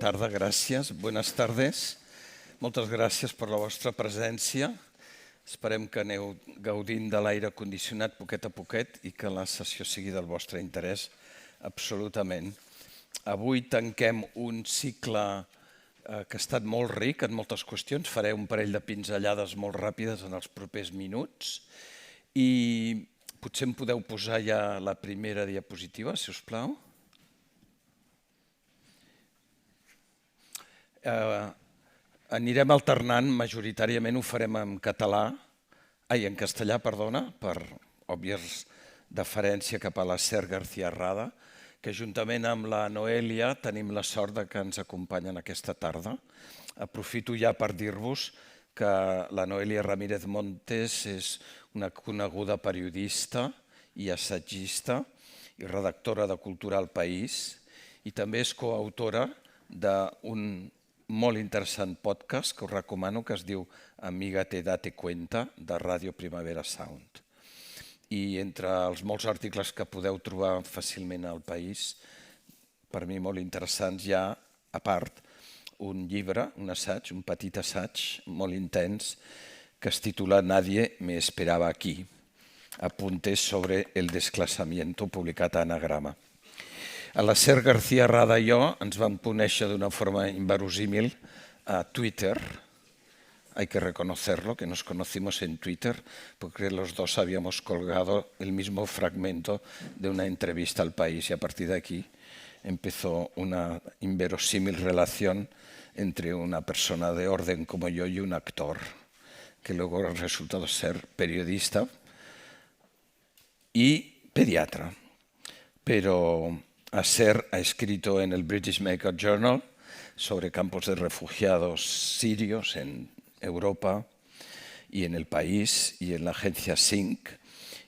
tarda, gràcies. Buenas tardes. Moltes gràcies per la vostra presència. Esperem que aneu gaudint de l'aire condicionat poquet a poquet i que la sessió sigui del vostre interès absolutament. Avui tanquem un cicle que ha estat molt ric en moltes qüestions. Faré un parell de pinzellades molt ràpides en els propers minuts i potser em podeu posar ja la primera diapositiva, si us plau. Anirem alternant, majoritàriament ho farem en castellà, per òbvies deferència cap a la Ser García Rada, que juntament amb la Noelia tenim la sort que ens acompanyen aquesta tarda. Aprofito ja per dir-vos que la Noelia Ramírez Montes és una coneguda periodista i assagista i redactora de Cultura al País i també és coautora d'un molt interessant podcast que us recomano, que es diu Amígate, date cuenta, de Ràdio Primavera Sound. I entre els molts articles que podeu trobar fàcilment al País, per mi molt interessants, hi ha, a part, un llibre, un assaig, un petit assaig molt intens, que es titula Nadie me esperaba aquí, apuntes sobre el desclasamiento, publicat a Anagrama. A la Ser García Rada i jo ens vam conèixer d'una forma inverosímil a Twitter. Hay que reconocerlo, que nos conocimos en Twitter, porque los dos habíamos colgado el mismo fragmento de una entrevista al País y a partir de aquí empezó una inverosímil relación entre una persona de orden como yo y un actor, que luego ha resultado ser periodista y pediatra. Pero Ser ha escrito en el British Medical Journal sobre campos de refugiados sirios en Europa y en El País y en la agencia SINC,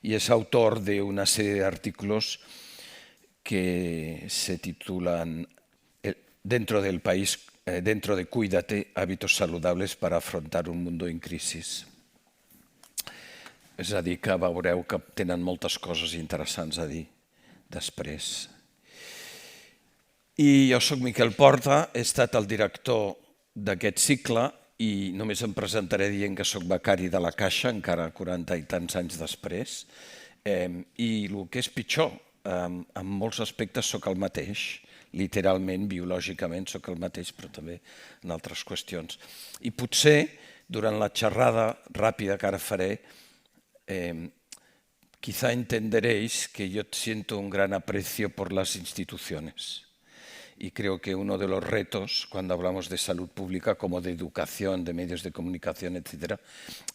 y es autor de una serie de artículos que se titulan Dentro del País, dentro de Cuídate, hábitos saludables para afrontar un mundo en crisis. És a dir, que veureu que tenen moltes coses interessants a dir després. I jo soc Miquel Porta, he estat el director d'aquest cicle i només em presentaré dient que soc becari de la Caixa, encara 40 i tants anys després. I el que és pitjor, en molts aspectes soc el mateix, literalment, biològicament soc el mateix, però també en altres qüestions. I potser, durant la xerrada ràpida que ara faré, quizá entenderéis que yo siento un gran aprecio por las instituciones. Y creo que uno de los retos, cuando hablamos de salud pública, como de educación, de medios de comunicación, etcétera,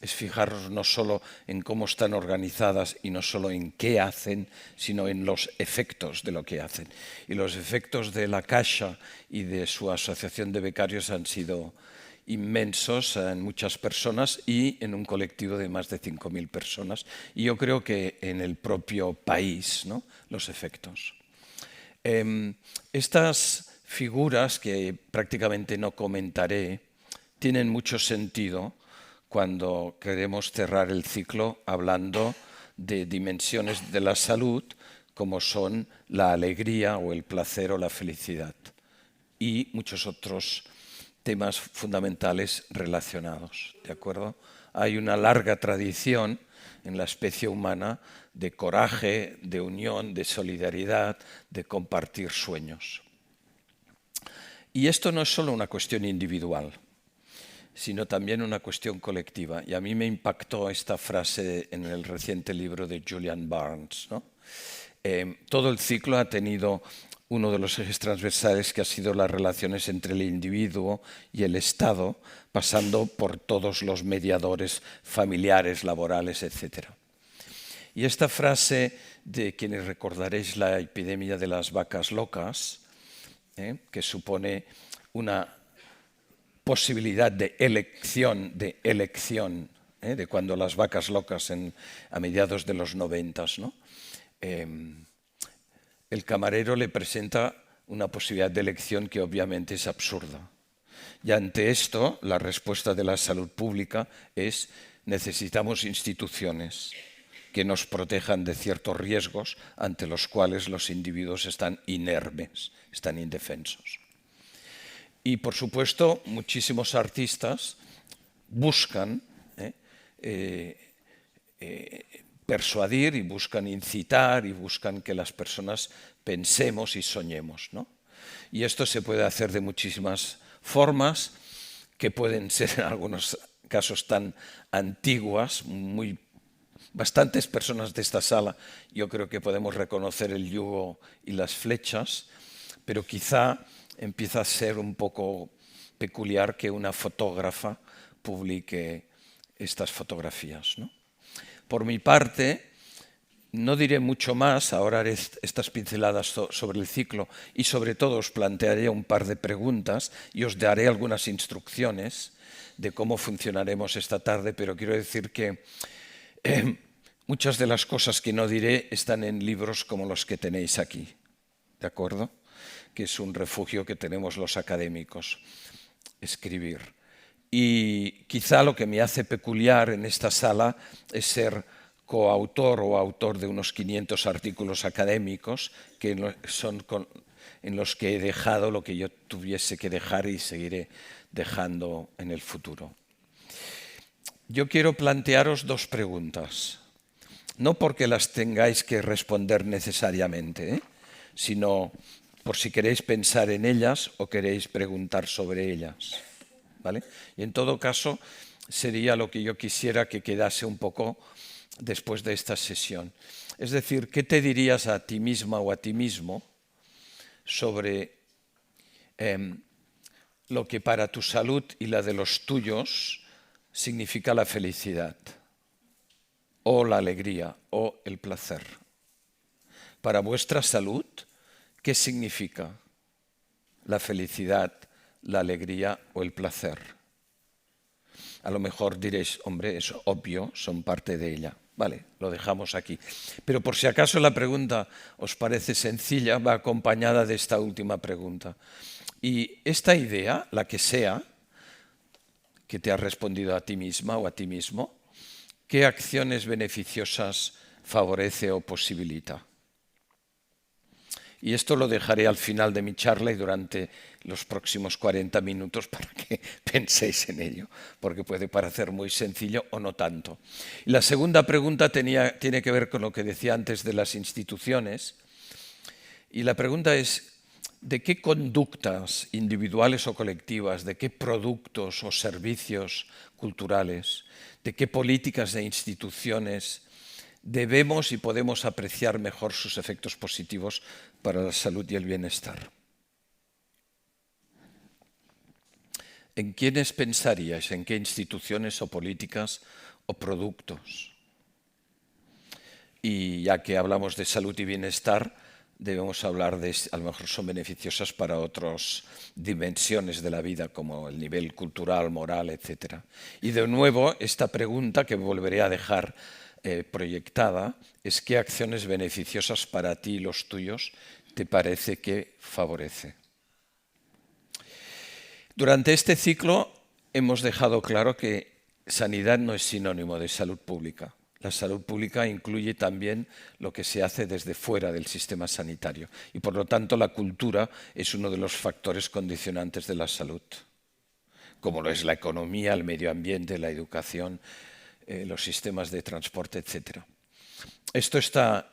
es fijarnos no solo en cómo están organizadas y no solo en qué hacen, sino en los efectos de lo que hacen. Y los efectos de la Caixa y de su asociación de becarios han sido inmensos en muchas personas y en un colectivo de más de 5.000 personas. Y yo creo que en el propio país, ¿no?, los efectos. Estas figuras, que prácticamente no comentaré, tienen mucho sentido cuando queremos cerrar el ciclo hablando de dimensiones de la salud como son la alegría o el placer o la felicidad y muchos otros temas fundamentales relacionados, ¿de acuerdo? Hay una larga tradición en la especie humana de coraje, de unión, de solidaridad, de compartir sueños. Y esto no es solo una cuestión individual, sino también una cuestión colectiva. Y a mí me impactó esta frase en el reciente libro de Julian Barnes, ¿no? Todo el ciclo ha tenido uno de los ejes transversales que ha sido las relaciones entre el individuo y el Estado, pasando por todos los mediadores familiares, laborales, etc. Y esta frase de quienes recordaréis la epidemia de las vacas locas, que supone una posibilidad de elección, de cuando las vacas locas a mediados de los 90, ¿no? El camarero le presenta una posibilidad de elección que obviamente es absurda. Y ante esto, la respuesta de la salud pública es: necesitamos instituciones que nos protejan de ciertos riesgos ante los cuales los individuos están inermes, están indefensos. Y, por supuesto, muchísimos artistas buscan persuadir y buscan incitar y buscan que las personas pensemos y soñemos, ¿no? Y esto se puede hacer de muchísimas formas, que pueden ser en algunos casos tan antiguas, bastantes personas de esta sala yo creo que podemos reconocer el yugo y las flechas, pero quizá empieza a ser un poco peculiar que una fotógrafa publique estas fotografías, ¿no? Por mi parte, no diré mucho más, ahora haré estas pinceladas sobre el ciclo y sobre todo os plantearé un par de preguntas y os daré algunas instrucciones de cómo funcionaremos esta tarde, pero quiero decir que muchas de las cosas que no diré están en libros como los que tenéis aquí, ¿de acuerdo? Que es un refugio que tenemos los académicos, escribir. Y quizá lo que me hace peculiar en esta sala es ser coautor o autor de unos 500 artículos académicos que son en los que he dejado lo que yo tuviese que dejar y seguiré dejando en el futuro. Yo quiero plantearos dos preguntas, no porque las tengáis que responder necesariamente, sino por si queréis pensar en ellas o queréis preguntar sobre ellas, ¿vale? Y en todo caso sería lo que yo quisiera que quedase un poco después de esta sesión. Es decir, ¿qué te dirías a ti misma o a ti mismo sobre lo que para tu salud y la de los tuyos significa la felicidad, o la alegría, o el placer? Para vuestra salud, ¿qué significa la felicidad, la alegría o el placer? A lo mejor diréis, hombre, es obvio, son parte de ella. Vale, lo dejamos aquí. Pero por si acaso la pregunta os parece sencilla, va acompañada de esta última pregunta. Y esta idea, la que sea, que te has respondido a ti misma o a ti mismo, ¿qué acciones beneficiosas favorece o posibilita? Y esto lo dejaré al final de mi charla y durante los próximos 40 minutos para que penséis en ello, porque puede parecer muy sencillo o no tanto. Y la segunda pregunta tiene que ver con lo que decía antes de las instituciones. Y la pregunta es, ¿de qué conductas individuales o colectivas, de qué productos o servicios culturales, de qué políticas de instituciones debemos y podemos apreciar mejor sus efectos positivos para la salud y el bienestar? ¿En quiénes pensaríais? ¿En qué instituciones o políticas o productos? Y ya que hablamos de salud y bienestar, debemos hablar de, a lo mejor son beneficiosas para otras dimensiones de la vida, como el nivel cultural, moral, etc. Y de nuevo, esta pregunta que volveré a dejar proyectada es ¿qué acciones beneficiosas para ti y los tuyos te parece que favorece? Durante este ciclo hemos dejado claro que sanidad no es sinónimo de salud pública. La salud pública incluye también lo que se hace desde fuera del sistema sanitario y, por lo tanto, la cultura es uno de los factores condicionantes de la salud, como lo es la economía, el medio ambiente, la educación, los sistemas de transporte, etc. Esto está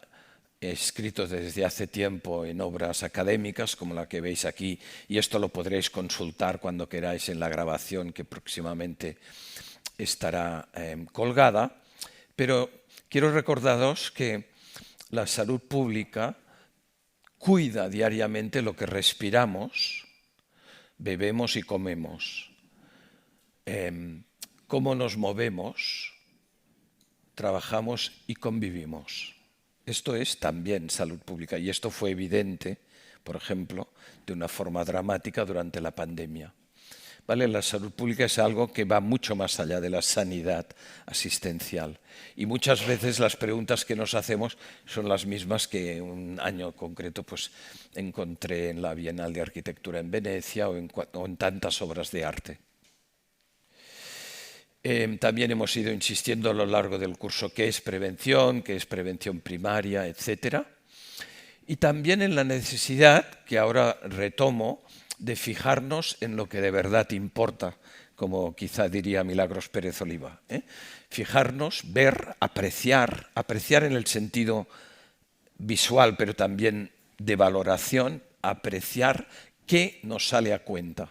escrito desde hace tiempo en obras académicas como la que veis aquí, y esto lo podréis consultar cuando queráis en la grabación que próximamente estará colgada. Pero quiero recordaros que la salud pública cuida diariamente lo que respiramos, bebemos y comemos, cómo nos movemos, trabajamos y convivimos. Esto es también salud pública y esto fue evidente, por ejemplo, de una forma dramática durante la pandemia. ¿Vale? La salud pública es algo que va mucho más allá de la sanidad asistencial. Y muchas veces las preguntas que nos hacemos son las mismas que un año concreto pues, encontré en la Bienal de Arquitectura en Venecia o en tantas obras de arte. También hemos ido insistiendo a lo largo del curso qué es prevención primaria, etc. Y también en la necesidad, que ahora retomo, de fijarnos en lo que de verdad importa, como quizá diría Milagros Pérez Oliva. Fijarnos, ver, apreciar en el sentido visual, pero también de valoración, apreciar qué nos sale a cuenta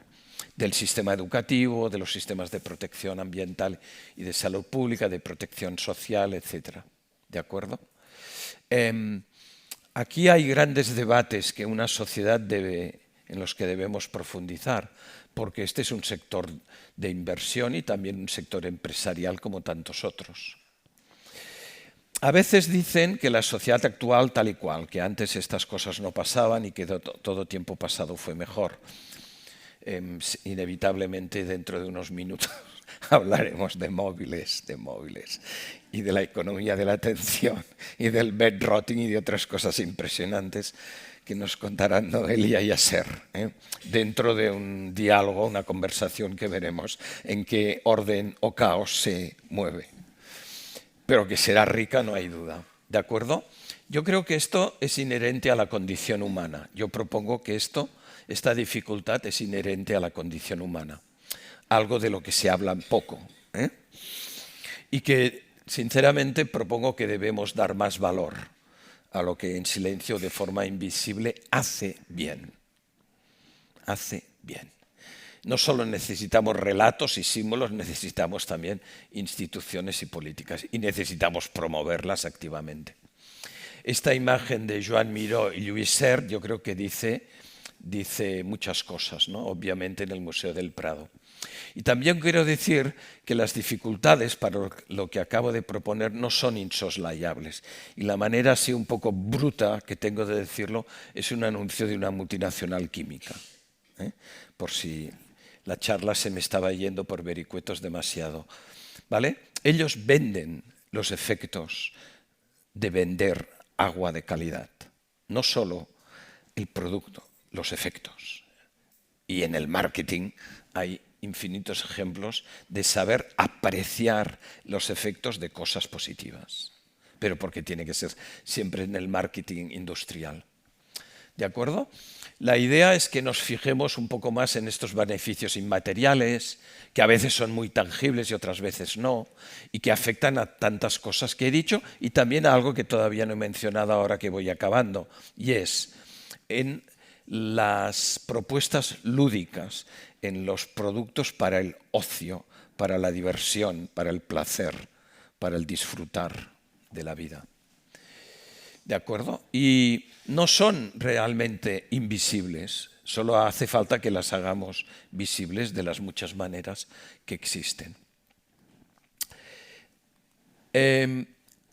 del sistema educativo, de los sistemas de protección ambiental y de salud pública, de protección social, etc. ¿De acuerdo? Aquí hay grandes debates que una sociedad en los que debemos profundizar, porque este es un sector de inversión y también un sector empresarial como tantos otros. A veces dicen que la sociedad actual tal y cual, que antes estas cosas no pasaban y que todo tiempo pasado fue mejor. Inevitablemente dentro de unos minutos hablaremos de móviles y de la economía de la atención y del bedrotting y de otras cosas impresionantes que nos contarán Noelia y Yasser, dentro de un diálogo, una conversación que veremos en qué orden o caos se mueve. Pero que será rica, no hay duda. ¿De acuerdo? Yo creo que esto es inherente a la condición humana. Yo propongo que esta dificultad es inherente a la condición humana. Algo de lo que se habla poco. Y que, sinceramente, propongo que debemos dar más valor a lo que en silencio, de forma invisible, hace bien. Hace bien. No solo necesitamos relatos y símbolos, necesitamos también instituciones y políticas y necesitamos promoverlas activamente. Esta imagen de Joan Miró y Lluís Sert yo creo que dice muchas cosas, ¿no? Obviamente en el Museo del Prado. Y también quiero decir que las dificultades para lo que acabo de proponer no son insoslayables. Y la manera así un poco bruta que tengo de decirlo es un anuncio de una multinacional química. Por si la charla se me estaba yendo por vericuetos demasiado. ¿Vale? Ellos venden los efectos de vender agua de calidad, no solo el producto, los efectos. Y en el marketing hay infinitos ejemplos de saber apreciar los efectos de cosas positivas, pero porque tiene que ser siempre en el marketing industrial. ¿De acuerdo? La idea es que nos fijemos un poco más en estos beneficios inmateriales, que a veces son muy tangibles y otras veces no, y que afectan a tantas cosas que he dicho, y también a algo que todavía no he mencionado ahora que voy acabando, y es en las propuestas lúdicas, en los productos para el ocio, para la diversión, para el placer, para el disfrutar de la vida. ¿De acuerdo? Y no son realmente invisibles, solo hace falta que las hagamos visibles de las muchas maneras que existen.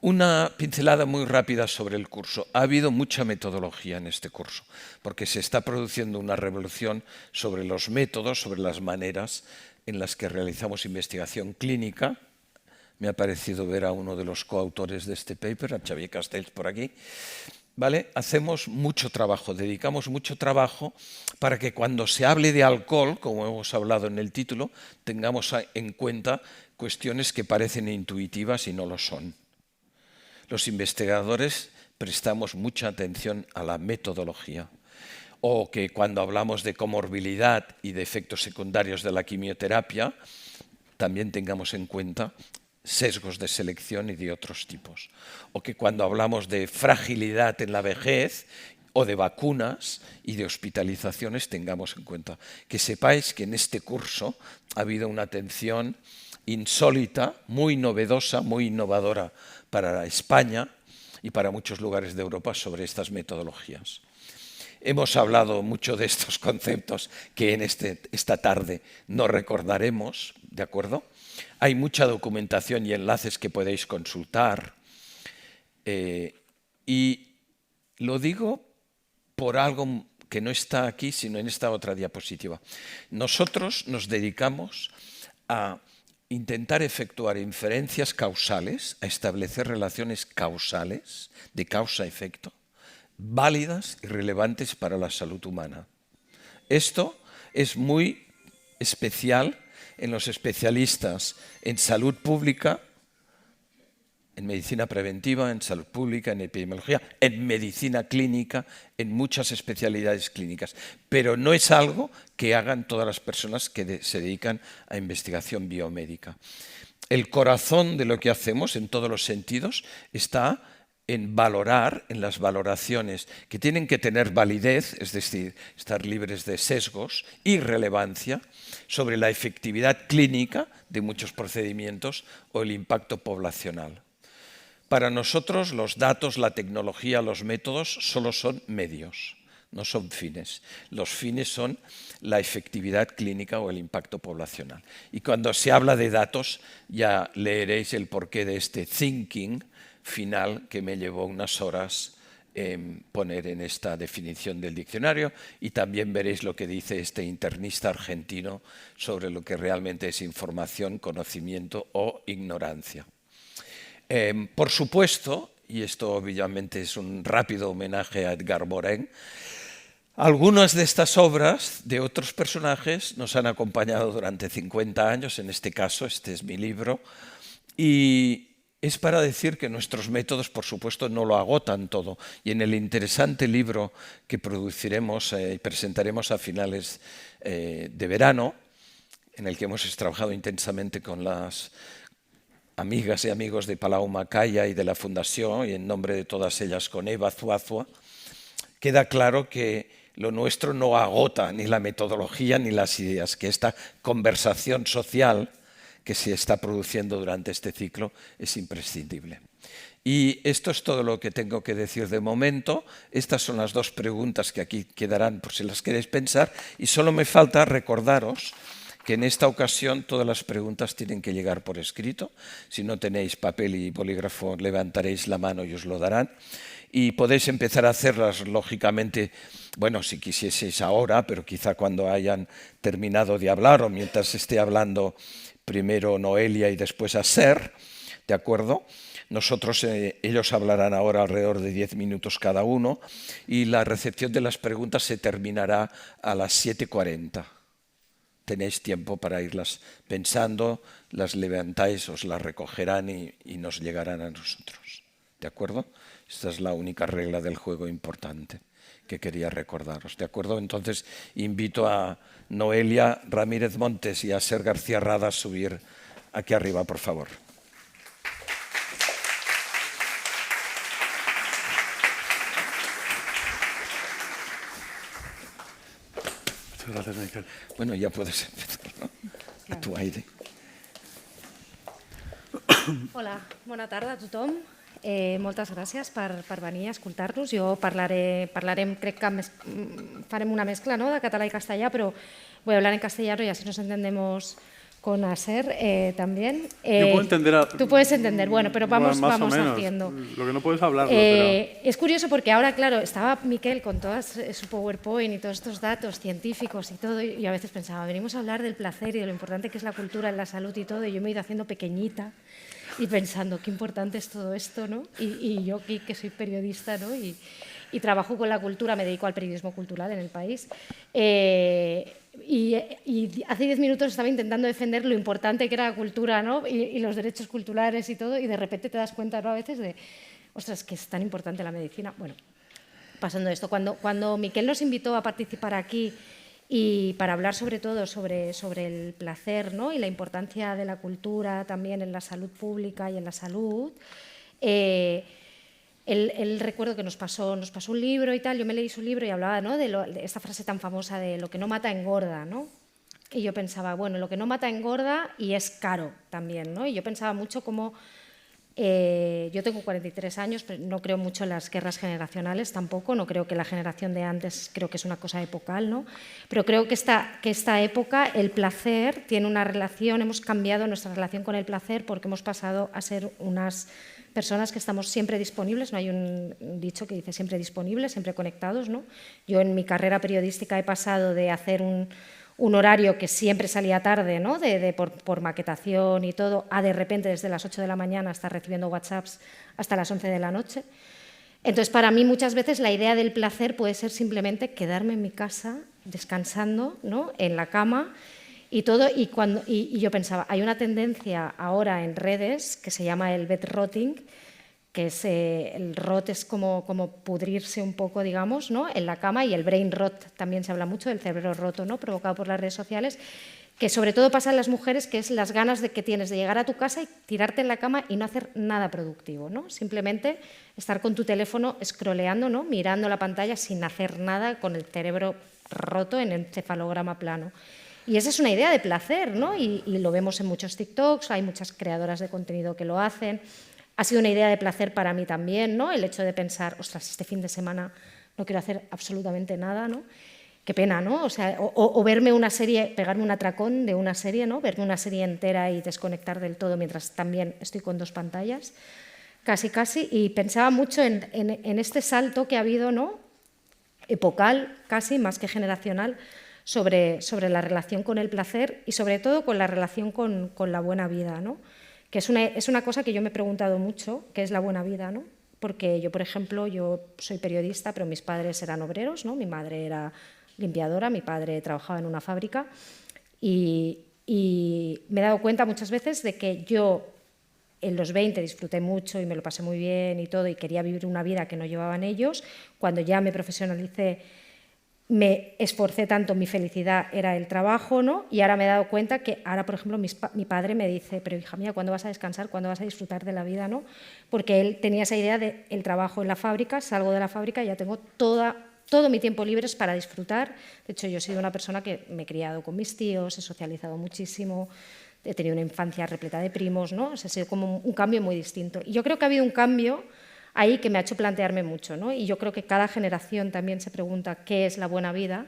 Una pincelada muy rápida sobre el curso. Ha habido mucha metodología en este curso, porque se está produciendo una revolución sobre los métodos, sobre las maneras en las que realizamos investigación clínica. Me ha parecido ver a uno de los coautores de este paper, a Xavier Castells por aquí. ¿Vale? Hacemos mucho trabajo, dedicamos mucho trabajo para que cuando se hable de alcohol, como hemos hablado en el título, tengamos en cuenta cuestiones que parecen intuitivas y no lo son. Los investigadores prestamos mucha atención a la metodología. O que cuando hablamos de comorbilidad y de efectos secundarios de la quimioterapia, también tengamos en cuenta sesgos de selección y de otros tipos. O que cuando hablamos de fragilidad en la vejez o de vacunas y de hospitalizaciones tengamos en cuenta. Que sepáis que en este curso ha habido una atención insólita, muy novedosa, muy innovadora para España y para muchos lugares de Europa sobre estas metodologías. Hemos hablado mucho de estos conceptos que en esta tarde no recordaremos, ¿de acuerdo? Hay mucha documentación y enlaces que podéis consultar. Y lo digo por algo que no está aquí, sino en esta otra diapositiva. Nosotros nos dedicamos a intentar efectuar inferencias causales, a establecer relaciones causales, de causa-efecto, válidas y relevantes para la salud humana. Esto es muy especial en los especialistas en salud pública en medicina preventiva, en salud pública, en epidemiología, en medicina clínica, en muchas especialidades clínicas. Pero no es algo que hagan todas las personas que se dedican a investigación biomédica. El corazón de lo que hacemos, en todos los sentidos, está en valorar, en las valoraciones que tienen que tener validez, es decir, estar libres de sesgos y relevancia sobre la efectividad clínica de muchos procedimientos o el impacto poblacional. Para nosotros los datos, la tecnología, los métodos solo son medios, no son fines. Los fines son la efectividad clínica o el impacto poblacional. Y cuando se habla de datos ya leeréis el porqué de este thinking final que me llevó unas horas poner en esta definición del diccionario, y también veréis lo que dice este internista argentino sobre lo que realmente es información, conocimiento o ignorancia. Por supuesto, y esto obviamente es un rápido homenaje a Edgar Morin, algunas de estas obras de otros personajes nos han acompañado durante 50 años, en este caso, este es mi libro, y es para decir que nuestros métodos, por supuesto, no lo agotan todo. Y en el interesante libro que produciremos y presentaremos a finales de verano, en el que hemos trabajado intensamente con las amigas y amigos de Palau Macaya y de la Fundación, y en nombre de todas ellas con Eva Zuazua, queda claro que lo nuestro no agota ni la metodología ni las ideas, que esta conversación social que se está produciendo durante este ciclo es imprescindible. Y esto es todo lo que tengo que decir de momento. Estas son las dos preguntas que aquí quedarán por si las queréis pensar, y solo me falta recordaros que en esta ocasión todas las preguntas tienen que llegar por escrito. Si no tenéis papel y bolígrafo, levantaréis la mano y os lo darán. Y podéis empezar a hacerlas, lógicamente, bueno, si quisieseis ahora, pero quizá cuando hayan terminado de hablar o mientras esté hablando primero Noelia y después Aser, ¿de acuerdo? Nosotros, ellos hablarán ahora alrededor de 10 minutos cada uno, y la recepción de las preguntas se terminará a las 7:40. Tenéis tiempo para irlas pensando, las levantáis, os las recogerán y nos llegarán a nosotros. ¿De acuerdo? Esta es la única regla del juego importante que quería recordaros. ¿De acuerdo? Entonces invito a Noelia Ramírez Montes y a Aser García Rada a subir aquí arriba, por favor. Muchas gracias, Miquel. Bueno, ya puedes empezar, ¿no? A tu aire. Hola, bona tarda a tothom. Moltes gràcies per venir a escoltar-nos. Jo parlarem, crec que farem una mescla, ¿no?, de català y castellà, pero voy a hablar en castellano y así nos entendemos con Aser también. Yo puedo entender. Tú puedes entender, bueno, pero vamos menos. haciendo. Lo que no puedes hablarlo, pero... Es curioso porque ahora, claro, estaba Miquel con todo su PowerPoint y todos estos datos científicos y todo, y a veces pensaba, venimos a hablar del placer y de lo importante que es la cultura en la salud y todo, y yo me he ido haciendo pequeñita y pensando, qué importante es todo esto, ¿no? Y yo aquí, que soy periodista, ¿no?, y trabajo con la cultura, me dedico al periodismo cultural en el país. Y hace 10 minutos estaba intentando defender lo importante que era la cultura, ¿no?, y los derechos culturales y todo, y de repente te das cuenta, ¿no?, a veces de, ostras, que es tan importante la medicina. Bueno, pasando esto, cuando Miquel nos invitó a participar aquí y para hablar sobre todo sobre el placer, ¿no?, y la importancia de la cultura también en la salud pública y en la salud, él recuerdo que nos pasó un libro y tal, yo me leí su libro y hablaba, ¿no?, de esta frase tan famosa de lo que no mata engorda, ¿no? Y yo pensaba, bueno, lo que no mata engorda y es caro también, ¿no? Y yo pensaba mucho como... yo tengo 43 años, pero no creo mucho en las guerras generacionales tampoco, no creo que la generación de antes, creo que es una cosa epocal, ¿no? Pero creo que esta época, el placer tiene una relación, hemos cambiado nuestra relación con el placer porque hemos pasado a ser unas personas que estamos siempre disponibles, no hay un dicho que dice siempre disponibles, siempre conectados, ¿no? Yo en mi carrera periodística he pasado de hacer un horario que siempre salía tarde, ¿no?, por maquetación y todo, a de repente desde las 8 de la mañana estar recibiendo WhatsApps hasta las 11 de la noche. Entonces, para mí muchas veces la idea del placer puede ser simplemente quedarme en mi casa descansando, ¿no?, en la cama Y yo pensaba, hay una tendencia ahora en redes que se llama el bed rotting, que es el rot es como pudrirse un poco, digamos, ¿no?, en la cama, y el brain rot también se habla mucho del cerebro roto, ¿no?, provocado por las redes sociales, que sobre todo pasa en las mujeres, que es las ganas que tienes de llegar a tu casa y tirarte en la cama y no hacer nada productivo, ¿no? Simplemente estar con tu teléfono scrolleando, ¿no?, mirando la pantalla sin hacer nada, con el cerebro roto en encefalograma plano. Y esa es una idea de placer, ¿no? Y lo vemos en muchos TikToks, hay muchas creadoras de contenido que lo hacen. Ha sido una idea de placer para mí también, ¿no?, el hecho de pensar, ostras, este fin de semana no quiero hacer absolutamente nada, ¿no? Qué pena, ¿no? O sea, o verme una serie, pegarme un atracón de una serie, ¿no?, verme una serie entera y desconectar del todo mientras también estoy con 2 pantallas, casi, y pensaba mucho en este salto que ha habido, ¿no?, epocal, casi, más que generacional, sobre la relación con el placer y sobre todo con la relación con la buena vida, ¿no?, que es una cosa que yo me he preguntado mucho, ¿qué es la buena vida?, ¿no? Porque yo, por ejemplo, yo soy periodista, pero mis padres eran obreros, ¿no? Mi madre era limpiadora, mi padre trabajaba en una fábrica, y me he dado cuenta muchas veces de que yo en los 20 disfruté mucho y me lo pasé muy bien y todo, y quería vivir una vida que no llevaban ellos. Cuando ya me profesionalicé, me esforcé tanto, mi felicidad era el trabajo, ¿no? Y ahora me he dado cuenta que ahora, por ejemplo, mi padre me dice, pero hija mía, ¿cuándo vas a descansar? ¿Cuándo vas a disfrutar de la vida? ¿No? Porque él tenía esa idea de el trabajo en la fábrica, salgo de la fábrica y ya tengo todo mi tiempo libre es para disfrutar. De hecho, yo he sido una persona que me he criado con mis tíos, he socializado muchísimo, he tenido una infancia repleta de primos, ¿no? O sea, ha sido como un cambio muy distinto. Y yo creo que ha habido un cambio ahí que me ha hecho plantearme mucho, ¿no? Y yo creo que cada generación también se pregunta qué es la buena vida.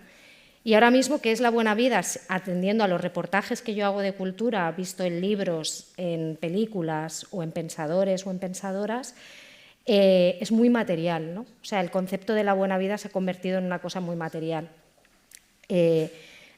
Y ahora mismo, ¿qué es la buena vida? Atendiendo a los reportajes que yo hago de cultura, visto en libros, en películas, o en pensadores o en pensadoras, es muy material, ¿no? O sea, el concepto de la buena vida se ha convertido en una cosa muy material.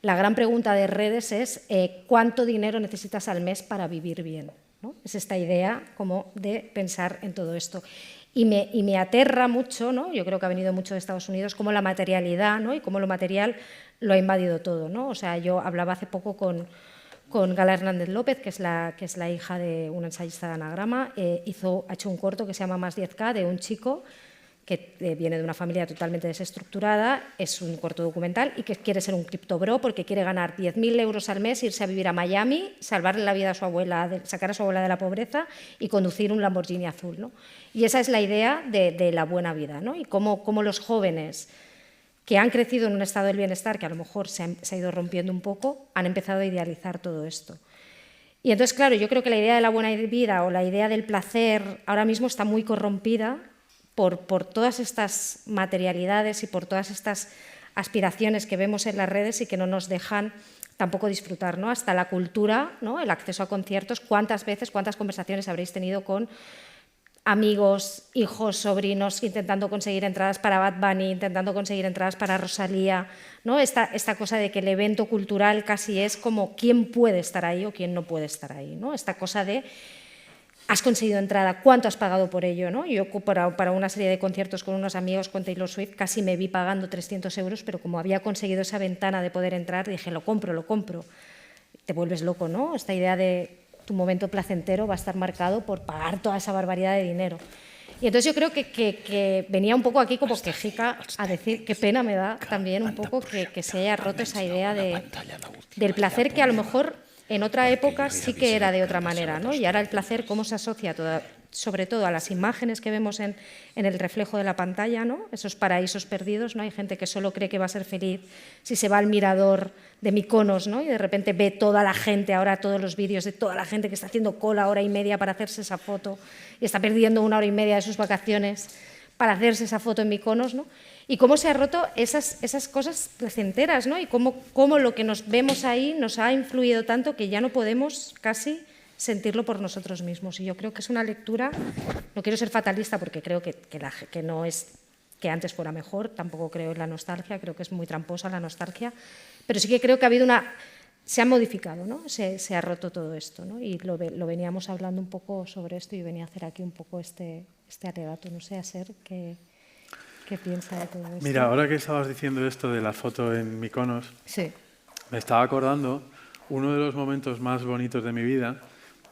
La gran pregunta de redes es ¿cuánto dinero necesitas al mes para vivir bien? ¿No? Es esta idea como de pensar en todo esto. Y me aterra mucho, ¿no? Yo creo que ha venido mucho de Estados Unidos, como la materialidad, ¿no?, y cómo lo material lo ha invadido todo, ¿no? O sea, yo hablaba hace poco con Gala Hernández López, que es la hija de una ensayista de Anagrama, ha hecho un corto que se llama Más 10K, de un chico que viene de una familia totalmente desestructurada, es un corto documental, y que quiere ser un criptobro porque quiere ganar 10.000 euros al mes, irse a vivir a Miami, salvarle la vida a su abuela, sacar a su abuela de la pobreza y conducir un Lamborghini azul, ¿no? Y esa es la idea de la buena vida, ¿no? Y cómo los jóvenes que han crecido en un estado del bienestar que a lo mejor se ha ido rompiendo un poco, han empezado a idealizar todo esto. Y entonces, claro, yo creo que la idea de la buena vida o la idea del placer ahora mismo está muy corrompida por todas estas materialidades y por todas estas aspiraciones que vemos en las redes y que no nos dejan tampoco disfrutar, ¿no? Hasta la cultura, ¿no?, el acceso a conciertos. ¿Cuántas conversaciones habréis tenido con amigos, hijos, sobrinos intentando conseguir entradas para Bad Bunny, intentando conseguir entradas para Rosalía, ¿no? Esta cosa de que el evento cultural casi es como quién puede estar ahí o quién no puede estar ahí, ¿no? Esta cosa de has conseguido entrada, ¿cuánto has pagado por ello? ¿No? Yo para una serie de conciertos con unos amigos con Taylor Swift casi me vi pagando 300 euros, pero como había conseguido esa ventana de poder entrar, dije, lo compro. Te vuelves loco, ¿no? Esta idea de tu momento placentero va a estar marcado por pagar toda esa barbaridad de dinero. Y entonces yo creo que venía un poco aquí como quejica a decir qué pena me da también un poco que se haya roto esa idea del placer que a lo mejor en otra época sí que era de otra manera, ¿no? Y ahora el placer, cómo se asocia sobre todo a las imágenes que vemos en el reflejo de la pantalla, ¿no? Esos paraísos perdidos, ¿no? Hay gente que solo cree que va a ser feliz si se va al mirador de Mykonos, ¿no? Y de repente ve toda la gente, ahora todos los vídeos de toda la gente que está haciendo cola 1h30 para hacerse esa foto y está perdiendo 1h30 de sus vacaciones para hacerse esa foto en Mykonos, ¿no? Y cómo se han roto esas cosas placenteras, ¿no? Y cómo lo que nos vemos ahí nos ha influido tanto que ya no podemos casi sentirlo por nosotros mismos. Y yo creo que es una lectura, no quiero ser fatalista porque creo que no es que antes fuera mejor, tampoco creo en la nostalgia, creo que es muy tramposa la nostalgia, pero sí que creo que ha habido se ha modificado, ¿no? Se ha roto todo esto, ¿no? Y lo veníamos hablando un poco sobre esto y venía a hacer aquí un poco este alegato, no sé, Aser, ¿qué piensa de todo esto? Mira, ahora que estabas diciendo esto de la foto en Mykonos, sí, me estaba acordando uno de los momentos más bonitos de mi vida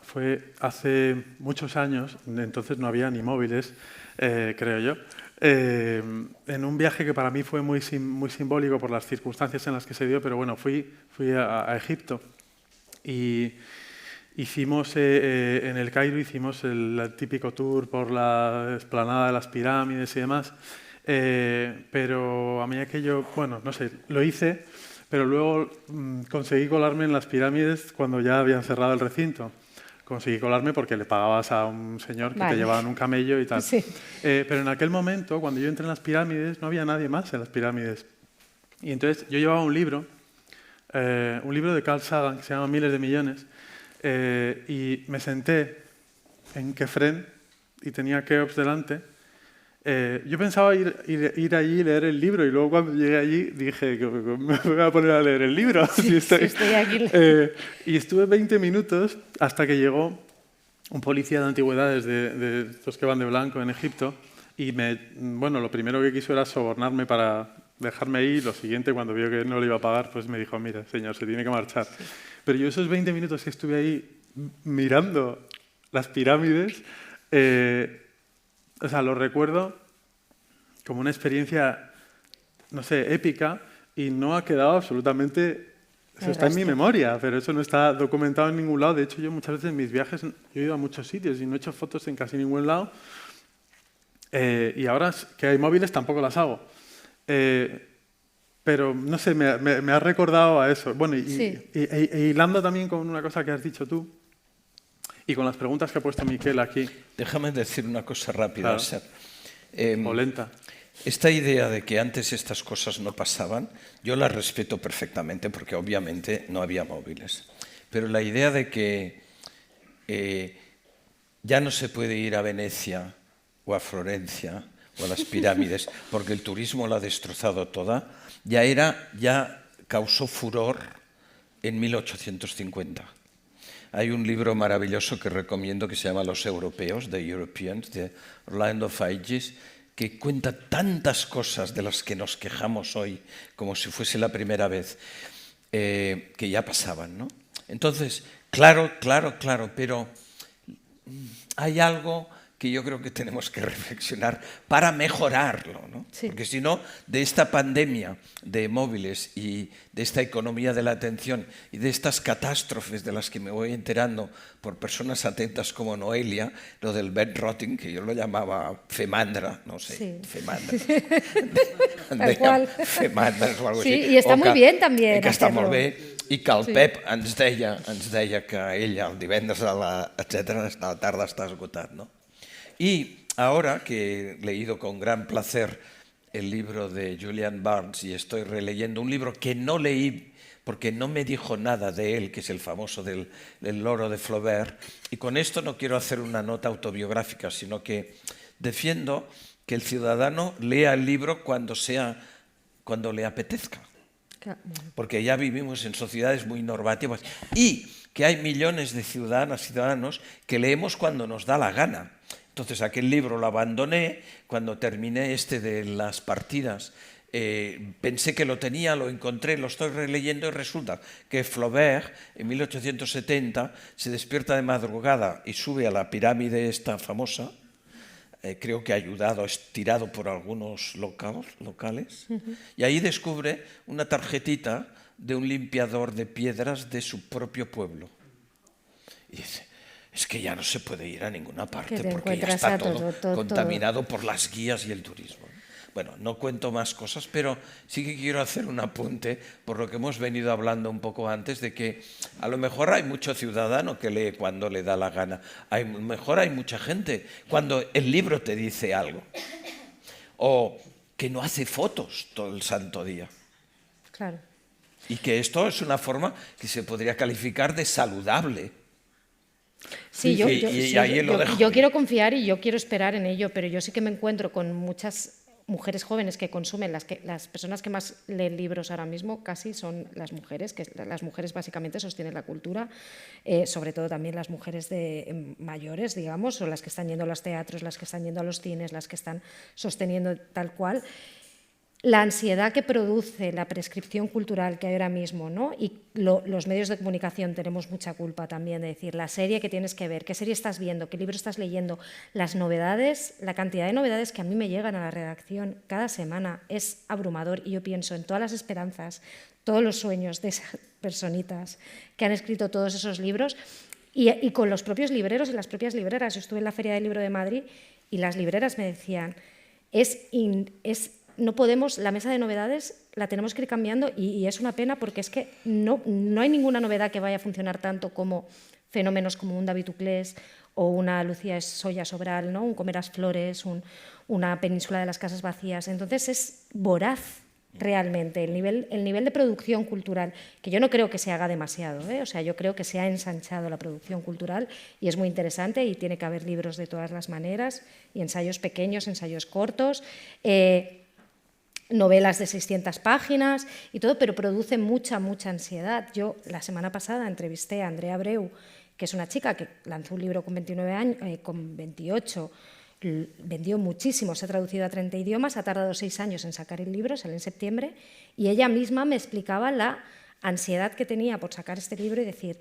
fue hace muchos años, entonces no había ni móviles, creo yo, en un viaje que para mí fue muy simbólico por las circunstancias en las que se dio, pero bueno, fui a Egipto y hicimos en el Cairo hicimos el típico tour por la explanada de las pirámides y demás, pero a mí aquello, bueno, no sé, lo hice, pero luego conseguí colarme en las pirámides cuando ya habían cerrado el recinto. Conseguí colarme porque le pagabas a un señor que te llevaba en un camello y tal. Sí. Pero en aquel momento, cuando yo entré en las pirámides, no había nadie más en las pirámides. Y entonces yo llevaba un libro de Carl Sagan que se llama Miles de Millones, y me senté en Kefren y tenía Keops delante. Yo pensaba ir allí y leer el libro y luego cuando llegué allí dije que me voy a poner a leer el libro. Sí, estoy aquí. Y estuve 20 minutos hasta que llegó un policía de antigüedades de estos que van de blanco en Egipto y bueno, lo primero que quiso era sobornarme para dejarme ir. Lo siguiente, cuando vio que no le iba a pagar, pues me dijo, mira, señor, se tiene que marchar. Sí. Pero yo esos 20 minutos que estuve ahí mirando las pirámides, o sea, lo recuerdo como una experiencia, no sé, épica y no ha quedado absolutamente... Eso está en mi memoria, pero eso no está documentado en ningún lado. De hecho, yo muchas veces en mis viajes yo he ido a muchos sitios y no he hecho fotos en casi ningún lado. Y ahora que hay móviles tampoco las hago. Pero, no sé, me ha recordado a eso. Bueno, e hilando también con una cosa que has dicho tú, y con las preguntas que ha puesto Miquel aquí. Déjame decir una cosa rápida. Claro. O lenta. Esta idea de que antes estas cosas no pasaban, yo la respeto perfectamente porque obviamente no había móviles. Pero la idea de que ya no se puede ir a Venecia o a Florencia o a las pirámides porque el turismo la ha destrozado toda, ya causó furor en 1850. Hay un libro maravilloso que recomiendo que se llama Los Europeos, The Europeans, de Orlando Figes, que cuenta tantas cosas de las que nos quejamos hoy, como si fuese la primera vez, que ya pasaban, ¿no? Entonces, claro, pero hay algo que yo creo que tenemos que reflexionar para mejorarlo, ¿no? Sí. Porque si no, de esta pandemia de móviles y de esta economía de la atención y de estas catástrofes de las que me voy enterando por personas atentas como Noelia, lo del bedrotting, que yo lo llamaba femandra, no sé, sí. Femandra. Tal qual. Femandra o algo sí, així. I està molt bé també. Que està molt bé. I que el Pep ens deia que ella el divendres etcètera, a la tarda està esgotat, no? Y ahora que he leído con gran placer el libro de Julian Barnes y estoy releyendo un libro que no leí porque no me dijo nada de él, que es el famoso del loro de Flaubert, y con esto no quiero hacer una nota autobiográfica, sino que defiendo que el ciudadano lea el libro cuando le apetezca. Porque ya vivimos en sociedades muy normativas y que hay millones de ciudadanas y ciudadanos que leemos cuando nos da la gana. Entonces aquel libro lo abandoné, cuando terminé de las partidas, pensé que lo tenía, lo encontré, lo estoy releyendo y resulta que Flaubert en 1870 se despierta de madrugada y sube a la pirámide esta famosa, creo que ayudado, estirado por algunos locales, y ahí descubre una tarjetita de un limpiador de piedras de su propio pueblo. Y dice, es que ya no se puede ir a ninguna parte porque ya está todo contaminado por las guías y el turismo. Bueno, no cuento más cosas, pero sí que quiero hacer un apunte por lo que hemos venido hablando un poco antes, de que a lo mejor hay mucho ciudadano que lee cuando le da la gana. A lo mejor hay mucha gente cuando el libro te dice algo. O que no hace fotos todo el santo día. Claro. Y que esto es una forma que se podría calificar de saludable. Sí, yo quiero confiar y yo quiero esperar en ello, pero yo sí que me encuentro con muchas mujeres jóvenes que consumen, las personas que más leen libros ahora mismo casi son las mujeres, que las mujeres básicamente sostienen la cultura, sobre todo también las mujeres mayores, digamos, son las que están yendo a los teatros, las que están yendo a los cines, las que están sosteniendo tal cual. la ansiedad que produce la prescripción cultural que hay ahora mismo, ¿no? Y los medios de comunicación tenemos mucha culpa también de decir la serie que tienes que ver, qué serie estás viendo, qué libro estás leyendo, las novedades, la cantidad de novedades que a mí me llegan a la redacción cada semana es abrumador y yo pienso en todas las esperanzas, todos los sueños de esas personitas que han escrito todos esos libros y con los propios libreros y las propias libreras. Yo estuve en la Feria del Libro de Madrid y las libreras me decían, no podemos, la mesa de novedades la tenemos que ir cambiando y es una pena porque es que no hay ninguna novedad que vaya a funcionar tanto como fenómenos como un David Uclés o una Lucía Soya Sobral, ¿no? Un Comerás Flores, una Península de las Casas Vacías. Entonces es voraz realmente el nivel de producción cultural, que yo no creo que se haga demasiado, ¿eh? O sea, yo creo que se ha ensanchado la producción cultural y es muy interesante y tiene que haber libros de todas las maneras y ensayos pequeños, ensayos cortos, novelas de 600 páginas y todo, pero produce mucha ansiedad. Yo la semana pasada entrevisté a Andrea Abreu, que es una chica que lanzó un libro con 29 años, con 28, vendió muchísimo, se ha traducido a 30 idiomas, ha tardado 6 años en sacar el libro, sale en septiembre, y ella misma me explicaba la ansiedad que tenía por sacar este libro y decir,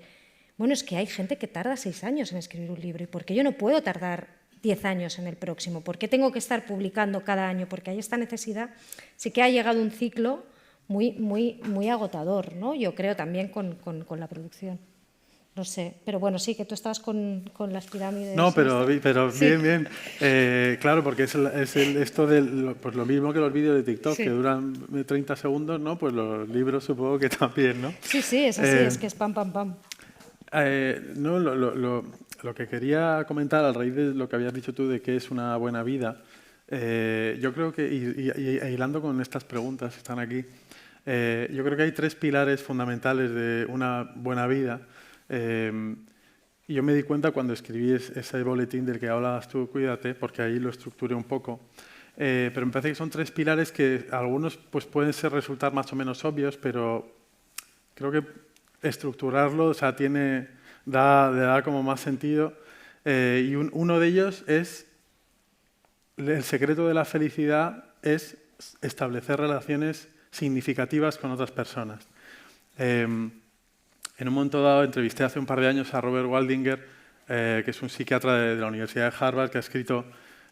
bueno, es que hay gente que tarda 6 años en escribir un libro, ¿y por qué yo no puedo tardar 10 años en el próximo? ¿Por qué tengo que estar publicando cada año? Porque hay esta necesidad. Sí que ha llegado un ciclo muy agotador, ¿no? Yo creo también con la producción. No sé, pero bueno, sí, que tú estabas con las pirámides. No, pero sí. bien. Claro, porque es esto de pues lo mismo que los vídeos de TikTok, sí, que duran 30 segundos, ¿no? Pues los libros supongo que también, ¿no? Sí, es así, es que es pam. No, lo que quería comentar a raíz de lo que habías dicho tú de qué es una buena vida, yo creo que, y hilando con estas preguntas que están aquí, yo creo que hay 3 pilares fundamentales de una buena vida. Y yo me di cuenta cuando escribí ese boletín del que hablabas tú, Cuídate, porque ahí lo estructuré un poco. Pero me parece que son 3 pilares que algunos pues, pueden resultar más o menos obvios, pero creo que estructurarlo, o sea, da como más sentido. Y uno de ellos es, el secreto de la felicidad es establecer relaciones significativas con otras personas. En un momento dado entrevisté hace un par de años a Robert Waldinger, que es un psiquiatra de la Universidad de Harvard, que ha escrito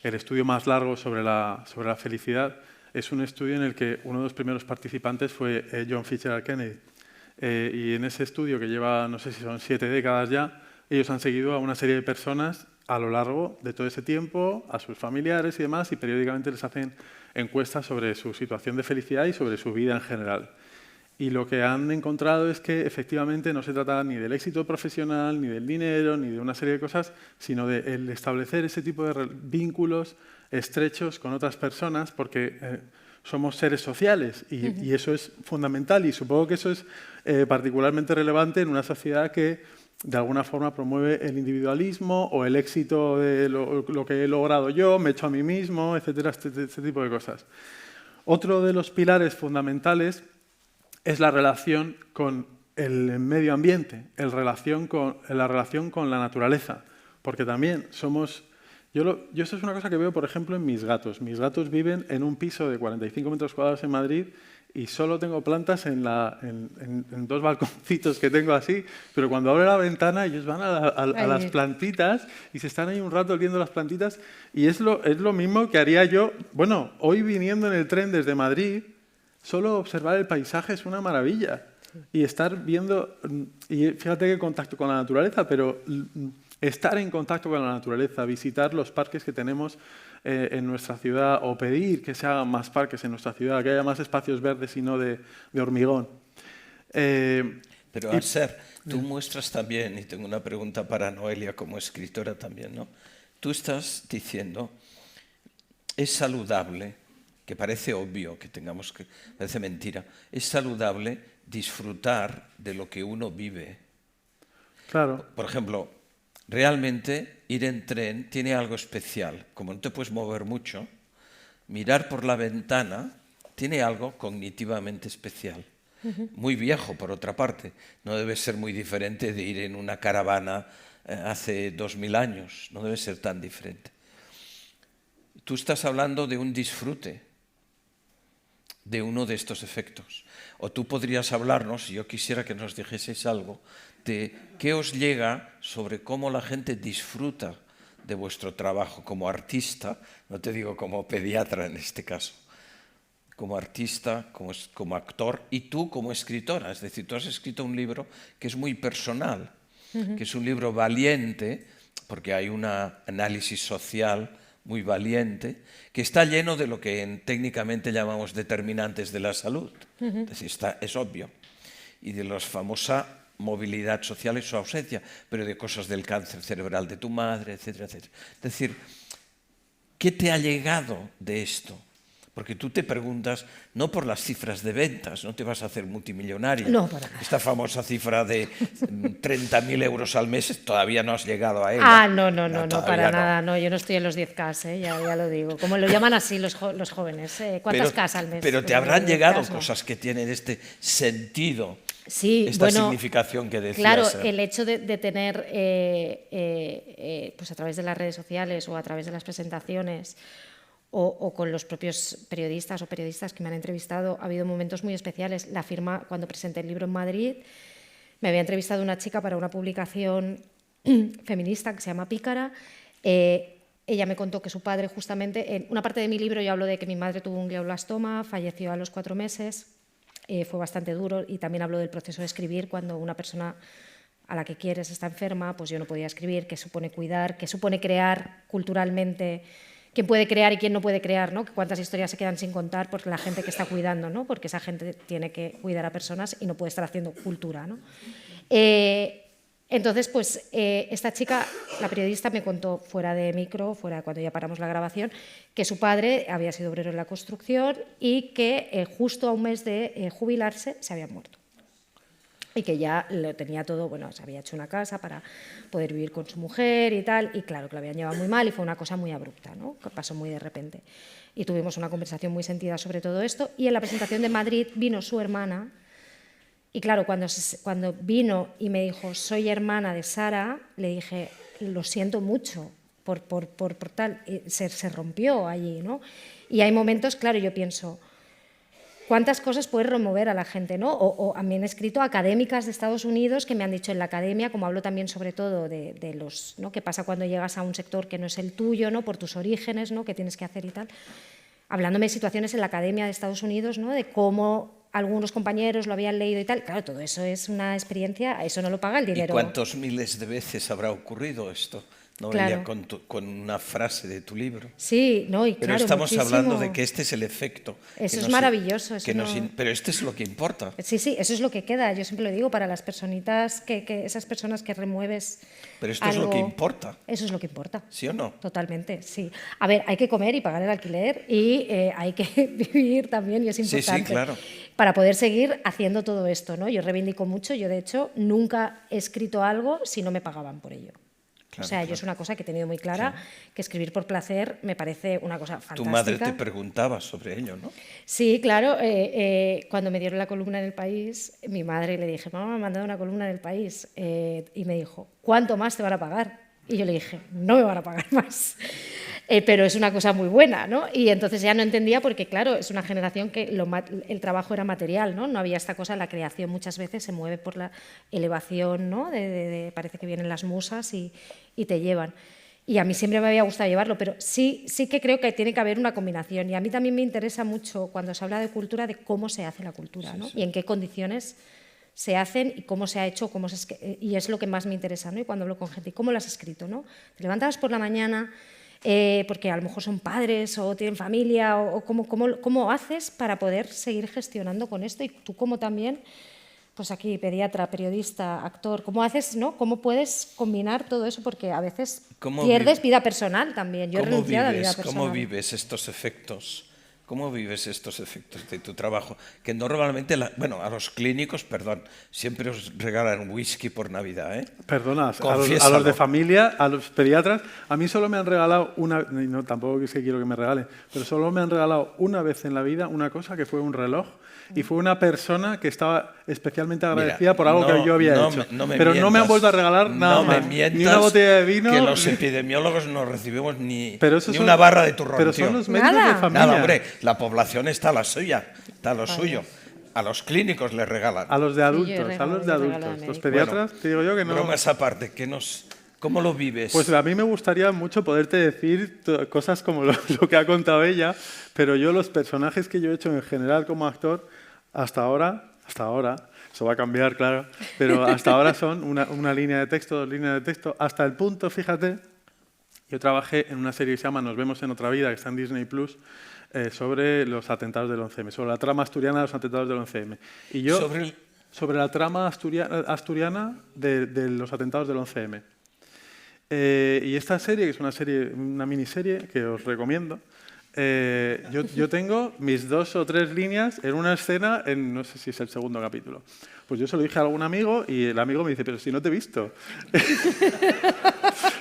el estudio más largo sobre la felicidad. Es un estudio en el que uno de los primeros participantes fue John Fitzgerald Kennedy. Y en ese estudio, que lleva, no sé si son 7 décadas ya, ellos han seguido a una serie de personas a lo largo de todo ese tiempo, a sus familiares y demás, y periódicamente les hacen encuestas sobre su situación de felicidad y sobre su vida en general. Y lo que han encontrado es que efectivamente no se trata ni del éxito profesional, ni del dinero, ni de una serie de cosas, sino de el establecer ese tipo de vínculos estrechos con otras personas, porque somos seres sociales y eso es fundamental. Y supongo que eso es particularmente relevante en una sociedad que de alguna forma promueve el individualismo o el éxito de lo que he logrado yo, me echo a mí mismo, etcétera, este tipo de cosas. Otro de los pilares fundamentales es la relación con el medio ambiente, la relación con la naturaleza, porque también somos... Yo eso es una cosa que veo, por ejemplo, en mis gatos. Mis gatos viven en un piso de 45 metros cuadrados en Madrid y solo tengo plantas en 2 balconcitos que tengo así, pero cuando abro la ventana ellos van a las plantitas y se están ahí un rato viendo las plantitas y es lo mismo que haría yo. Bueno, hoy viniendo en el tren desde Madrid, solo observar el paisaje es una maravilla. Y estar viendo, y fíjate que contacto con la naturaleza, pero estar en contacto con la naturaleza, visitar los parques que tenemos en nuestra ciudad o pedir que se hagan más parques en nuestra ciudad, que haya más espacios verdes y no de hormigón. Pero, Aser, tú muestras también, y tengo una pregunta para Noelia como escritora también, ¿no? Tú estás diciendo, es saludable, que parece obvio que tengamos que, parece mentira, es saludable disfrutar de lo que uno vive. Claro. Por ejemplo, realmente ir en tren tiene algo especial. Como no te puedes mover mucho, mirar por la ventana tiene algo cognitivamente especial. Muy viejo, por otra parte. No debe ser muy diferente de ir en una caravana hace 2000 años. No debe ser tan diferente. Tú estás hablando de un disfrute. de uno de estos efectos. O tú podrías hablarnos, si yo quisiera que nos dijeseis algo, de qué os llega sobre cómo la gente disfruta de vuestro trabajo como artista, no te digo como pediatra en este caso, como artista, como actor, y tú como escritora. Es decir, tú has escrito un libro que es muy personal, que es un libro valiente, porque hay un análisis social muy valiente, que está lleno de lo que técnicamente llamamos determinantes de la salud. Es decir, es obvio. Y de la famosa movilidad social y su ausencia, pero de cosas del cáncer cerebral de tu madre, etcétera, etcétera. Es decir, ¿qué te ha llegado de esto? Porque tú te preguntas, no por las cifras de ventas, no te vas a hacer multimillonaria. No, para nada. Esta famosa cifra de 30.000 euros al mes, todavía no has llegado a ella. No, para nada, no, yo no estoy en los 10K, ya lo digo. Como lo llaman así los jóvenes, ¿cuántas K al mes? Pero te habrán llegado cosas que tienen este sentido, sí, esta significación que decías. Claro, el hecho de tener, pues a través de las redes sociales o a través de las presentaciones, o con los propios periodistas o periodistas que me han entrevistado, ha habido momentos muy especiales. La firma, cuando presenté el libro en Madrid, me había entrevistado una chica para una publicación feminista que se llama Pícara. Ella me contó que su padre, justamente, en una parte de mi libro yo hablo de que mi madre tuvo un glioblastoma, falleció a los 4 meses, fue bastante duro, y también hablo del proceso de escribir cuando una persona a la que quieres está enferma, pues yo no podía escribir, qué supone cuidar, qué supone crear culturalmente, quién puede crear y quién no puede crear, ¿no? Cuántas historias se quedan sin contar por la gente que está cuidando, ¿no? Porque esa gente tiene que cuidar a personas y no puede estar haciendo cultura, ¿no? Entonces, pues esta chica, la periodista, me contó fuera de micro, cuando ya paramos la grabación, que su padre había sido obrero en la construcción y que justo a un mes de jubilarse se había muerto. Y que ya lo tenía todo, bueno, se había hecho una casa para poder vivir con su mujer y tal, y claro, que lo habían llevado muy mal y fue una cosa muy abrupta, ¿no? Que pasó muy de repente. Y tuvimos una conversación muy sentida sobre todo esto, y en la presentación de Madrid vino su hermana, y claro, cuando vino y me dijo, soy hermana de Sara, le dije, lo siento mucho por tal, y se rompió allí, ¿no? Y hay momentos, claro, yo pienso, ¿cuántas cosas puedes remover a la gente, ¿no? O a mí han escrito académicas de Estados Unidos que me han dicho en la academia, como hablo también sobre todo de los, ¿no? ¿Qué pasa cuando llegas a un sector que no es el tuyo, ¿no? Por tus orígenes, ¿no? ¿Qué tienes que hacer y tal? Hablándome de situaciones en la academia de Estados Unidos, ¿no? De cómo algunos compañeros lo habían leído y tal. Claro, todo eso es una experiencia, eso no lo paga el dinero. ¿Y cuántos miles de veces habrá ocurrido esto? No venía con una frase de tu libro. Sí, no, y pero claro, estamos muchísimo. Hablando de que este es el efecto. Eso es maravilloso. Pero este es lo que importa. Sí, eso es lo que queda. Yo siempre lo digo, para las personitas, esas personas que remueves. Pero esto es lo que importa. Eso es lo que importa. ¿Sí o no? Totalmente, sí. A ver, hay que comer y pagar el alquiler y hay que vivir también, y es importante. Sí, claro. Para poder seguir haciendo todo esto, ¿no? Yo reivindico mucho, yo de hecho nunca he escrito algo si no me pagaban por ello. Claro, o sea, yo es una cosa que he tenido muy clara, que escribir por placer me parece una cosa fantástica. Tu madre te preguntaba sobre ello, ¿no? Sí, claro. Cuando me dieron la columna en El País, mi madre le dije, mamá, me han mandado una columna en El País. Y me dijo, ¿cuánto más te van a pagar? Y yo le dije, no me van a pagar más. Pero es una cosa muy buena, ¿no? Y entonces ya no entendía porque, claro, es una generación que el trabajo era material, ¿no? No había esta cosa, la creación muchas veces se mueve por la elevación, ¿no? Parece que vienen las musas y te llevan. Y a mí siempre me había gustado llevarlo, pero sí que creo que tiene que haber una combinación. Y a mí también me interesa mucho, cuando se habla de cultura, de cómo se hace la cultura, ¿no? Y en qué condiciones se hacen y cómo se ha hecho, y es lo que más me interesa, ¿no? Y cuando hablo con gente, ¿cómo lo has escrito, no? Te levantabas por la mañana, porque a lo mejor son padres o tienen familia, o cómo haces para poder seguir gestionando con esto, y tú como también, pues aquí, pediatra, periodista, actor, ¿cómo haces, no? ¿Cómo puedes combinar todo eso? Porque a veces pierdes vida personal también. Yo he renunciado a vida personal. ¿Cómo vives estos efectos? ¿Cómo vives estos efectos de tu trabajo? Que normalmente, a los clínicos, perdón, siempre os regalan whisky por Navidad, ¿eh? Perdona, a los de familia, a los pediatras, a mí solo me han regalado no, tampoco es que quiero que me regalen, pero solo me han regalado una vez en la vida una cosa que fue un reloj, y fue una persona que estaba especialmente agradecida por algo que yo había hecho. Pero no me han vuelto a regalar nada más, ni una botella de vino. Que los epidemiólogos no recibimos ni una barra de turrón. Pero son los médicos de familia. Nada, hombre, la población está a la suya. da lo suyo. A los clínicos les regalan. A los de yo he adultos, a regalado, los de yo he regalado adultos. a Los médicos. pediatras, te digo yo que no. Bromas aparte, ¿cómo lo vives? Pues a mí me gustaría mucho poderte decir cosas como lo que ha contado ella, pero yo los personajes que yo he hecho en general como actor, hasta ahora, eso va a cambiar, claro, pero hasta ahora son una línea de texto, 2 líneas de texto, hasta el punto, fíjate, yo trabajé en una serie que se llama Nos vemos en otra vida, que está en Disney+, sobre los atentados del 11M, sobre la trama asturiana de los atentados del 11M. Y yo, sobre la trama asturiana de los atentados del 11M. Y esta serie, que es una miniserie que os recomiendo, yo tengo mis 2 o 3 líneas en una escena, no sé si es el segundo capítulo. Pues yo se lo dije a algún amigo y el amigo me dice, pero si no te he visto.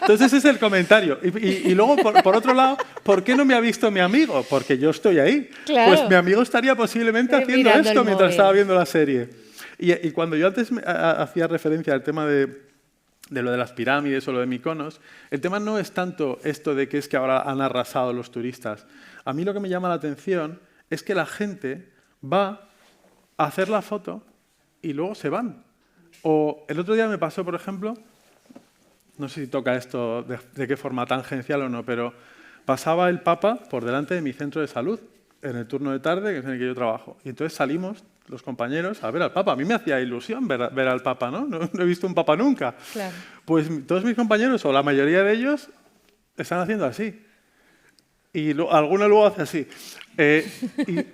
Entonces ese es el comentario. Y luego, por otro lado, ¿por qué no me ha visto mi amigo? Porque yo estoy ahí. Claro. Pues mi amigo estaría posiblemente haciendo Mirando esto el mientras móvil. estaba viendo la serie. Y cuando yo antes hacía referencia al tema de lo de las pirámides o lo de Mykonos, el tema no es tanto esto de que es que ahora han arrasado los turistas. A mí lo que me llama la atención es que la gente va a hacer la foto y luego se van. O el otro día me pasó, por ejemplo, no sé si toca esto de qué forma tangencial o no, pero pasaba el Papa por delante de mi centro de salud en el turno de tarde, que es en el que yo trabajo. Y entonces salimos los compañeros a ver al Papa. A mí me hacía ilusión ver al Papa, ¿no? No he visto un Papa nunca. Claro. Pues todos mis compañeros, o la mayoría de ellos, están haciendo así. Y alguno luego hace así. Y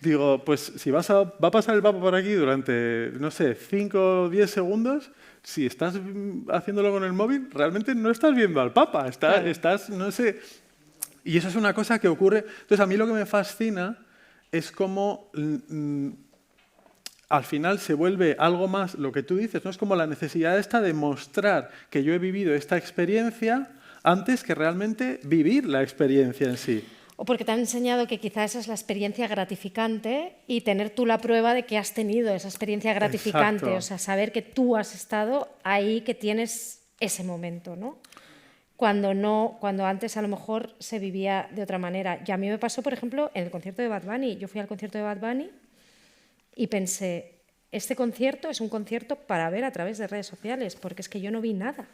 digo, pues si va a pasar el Papa por aquí durante, no sé, 5 o 10 segundos, si estás haciéndolo con el móvil, realmente no estás viendo al Papa. Estás, no sé... Y eso es una cosa que ocurre... Entonces, a mí lo que me fascina es cómo... al final se vuelve algo más lo que tú dices, ¿no? Es como la necesidad esta de mostrar que yo he vivido esta experiencia antes que realmente vivir la experiencia en sí. O porque te han enseñado que quizás esa es la experiencia gratificante y tener tú la prueba de que has tenido esa experiencia gratificante. Exacto. O sea, saber que tú has estado ahí, que tienes ese momento, ¿no? Cuando antes a lo mejor se vivía de otra manera. Y a mí me pasó, por ejemplo, en el concierto de Bad Bunny. Yo fui al concierto de Bad Bunny y pensé, este concierto es un concierto para ver a través de redes sociales, porque es que yo no vi nada,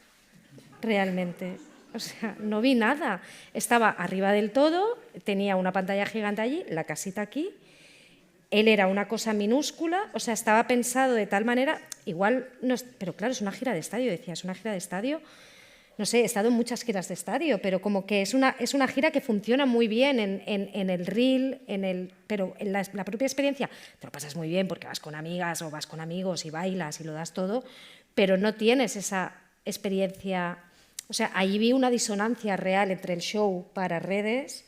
realmente. O sea, no vi nada. Estaba arriba del todo, tenía una pantalla gigante allí, la casita aquí. Él era una cosa minúscula, o sea, estaba pensado de tal manera, igual, no es, pero claro, es una gira de estadio, decía, es una gira de estadio. No sé, he estado en muchas giras de estadio, pero como que es una gira que funciona muy bien en el reel, pero en la propia experiencia te lo pasas muy bien porque vas con amigas o vas con amigos y bailas y lo das todo, pero no tienes esa experiencia. O sea, ahí vi una disonancia real entre el show para redes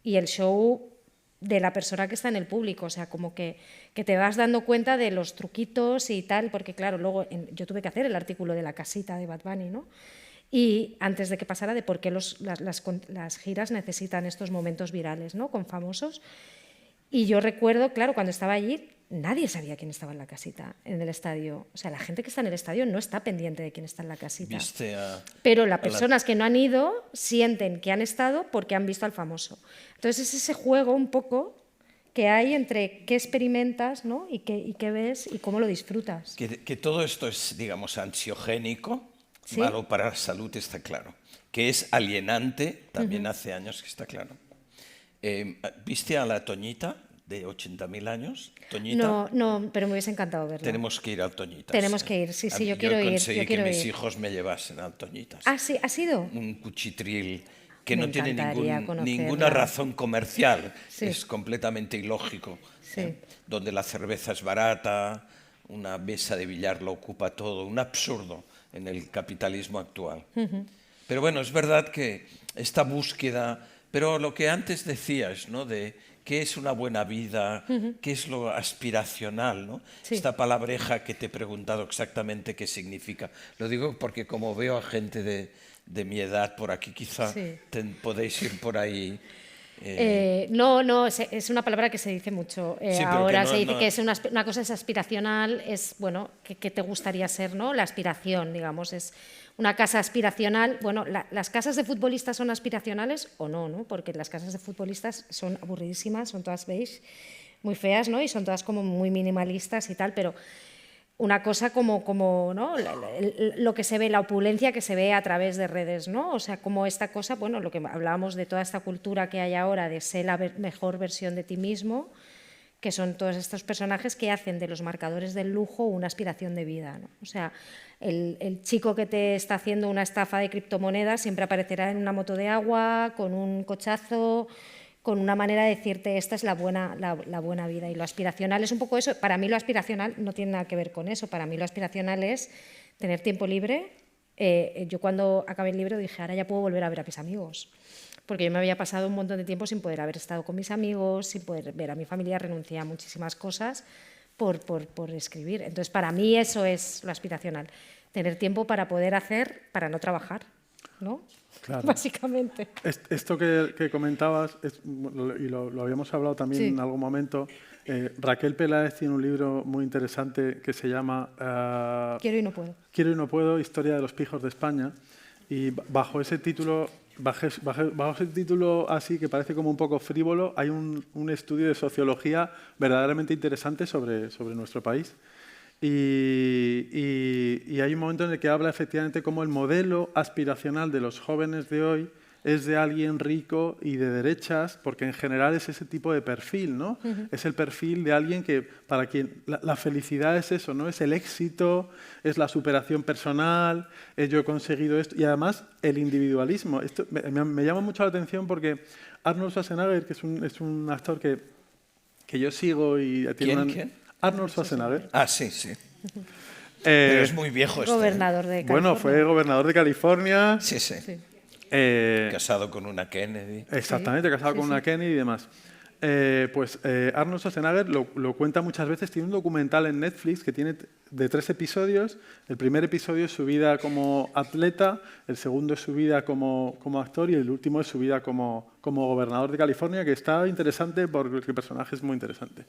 y el show de la persona que está en el público. O sea, como que te vas dando cuenta de los truquitos y tal, porque claro, luego yo tuve que hacer el artículo de la casita de Bad Bunny, ¿no? Y antes de que pasara de por qué las giras necesitan estos momentos virales, ¿no? Con famosos. Y yo recuerdo, claro, cuando estaba allí, nadie sabía quién estaba en la casita, en el estadio. O sea, la gente que está en el estadio no está pendiente de quién está en la casita. Pero las personas que no han ido sienten que han estado porque han visto al famoso. Entonces es ese juego un poco que hay entre qué experimentas, ¿no? y qué ves y cómo lo disfrutas. Que todo esto es, digamos, ansiogénico. ¿Sí? Malo para la salud, está claro. Que es alienante, también hace años que está claro. ¿Viste a la Toñita, de 80.000 años? ¿Toñita? No, pero me hubiese encantado verla. Tenemos que ir al Toñitas. Tenemos que ir, sí, yo quiero ir. Yo conseguí que mis hijos me llevasen al Toñitas. ¿Ah, sí? ¿Has ido? Un cuchitril que Me no tiene encantaría ninguna razón comercial. Sí. Es completamente ilógico. Sí. Donde la cerveza es barata, una mesa de billar lo ocupa todo, un absurdo en el capitalismo actual. Pero bueno, es verdad que esta búsqueda, pero lo que antes decías, ¿no? De qué es una buena vida, qué es lo aspiracional, ¿no? Sí. Esta palabreja que te he preguntado exactamente qué significa. Lo digo porque como veo a gente de mi edad por aquí, quizá Sí. podéis ir por ahí. No, es una palabra que se dice mucho. Sí, pero ahora que no- se dice no- que es una cosa es aspiracional, es, bueno, que te gustaría ser, ¿no? La aspiración, digamos, es una casa aspiracional. Bueno, ¿las casas de futbolistas son aspiracionales o no, no? Porque las casas de futbolistas son aburridísimas, son todas beige. muy feas, ¿no? Y son todas como muy minimalistas y tal, pero una cosa como ¿no? Lo que se ve, la opulencia que se ve a través de redes, ¿no? O sea, como esta cosa, bueno, lo que hablábamos de toda esta cultura que hay ahora de ser la mejor versión de ti mismo, que son todos estos personajes que hacen de los marcadores del lujo una aspiración de vida, ¿no? O sea, el chico que te está haciendo una estafa de criptomonedas siempre aparecerá en una moto de agua, con un cochazo, con una manera de decirte esta es la buena vida. Y lo aspiracional es un poco eso. Para mí lo aspiracional no tiene nada que ver con eso. Para mí lo aspiracional es tener tiempo libre. Yo cuando acabé el libro dije, ahora ya puedo volver a ver a mis amigos. Porque yo me había pasado un montón de tiempo sin poder haber estado con mis amigos, sin poder ver a mi familia, renuncié a muchísimas cosas por escribir. Entonces, para mí eso es lo aspiracional. Tener tiempo para poder hacer, para no trabajar, ¿no? Claro. Básicamente. Esto que comentabas, y lo habíamos hablado también en algún momento, Raquel Peláez tiene un libro muy interesante que se llama Quiero y no puedo. Quiero y no puedo, historia de los pijos de España. Y bajo ese título así, que parece como un poco frívolo, hay un estudio de sociología verdaderamente interesante sobre nuestro país. Y hay un momento en el que habla efectivamente cómo el modelo aspiracional de los jóvenes de hoy es de alguien rico y de derechas, porque en general es ese tipo de perfil, ¿no? Es el perfil de alguien que, para quien la felicidad es eso, ¿no? Es el éxito, es la superación personal, yo he conseguido esto, y además el individualismo. Esto me llama mucho la atención porque Arnold Schwarzenegger, que es un actor que yo sigo y tiene ¿Quién? Arnold Schwarzenegger. Ah, sí, sí. Pero es muy viejo este. Gobernador de California. Bueno, fue gobernador de California. Sí, sí. Sí. Casado con una Kennedy. Exactamente, casado con una Kennedy y demás. Arnold Schwarzenegger lo cuenta muchas veces. Tiene un documental en Netflix que tiene de 3 episodios. El primer episodio es su vida como atleta, el segundo es su vida como actor y el último es su vida como gobernador de California, que está interesante porque el personaje es muy interesante.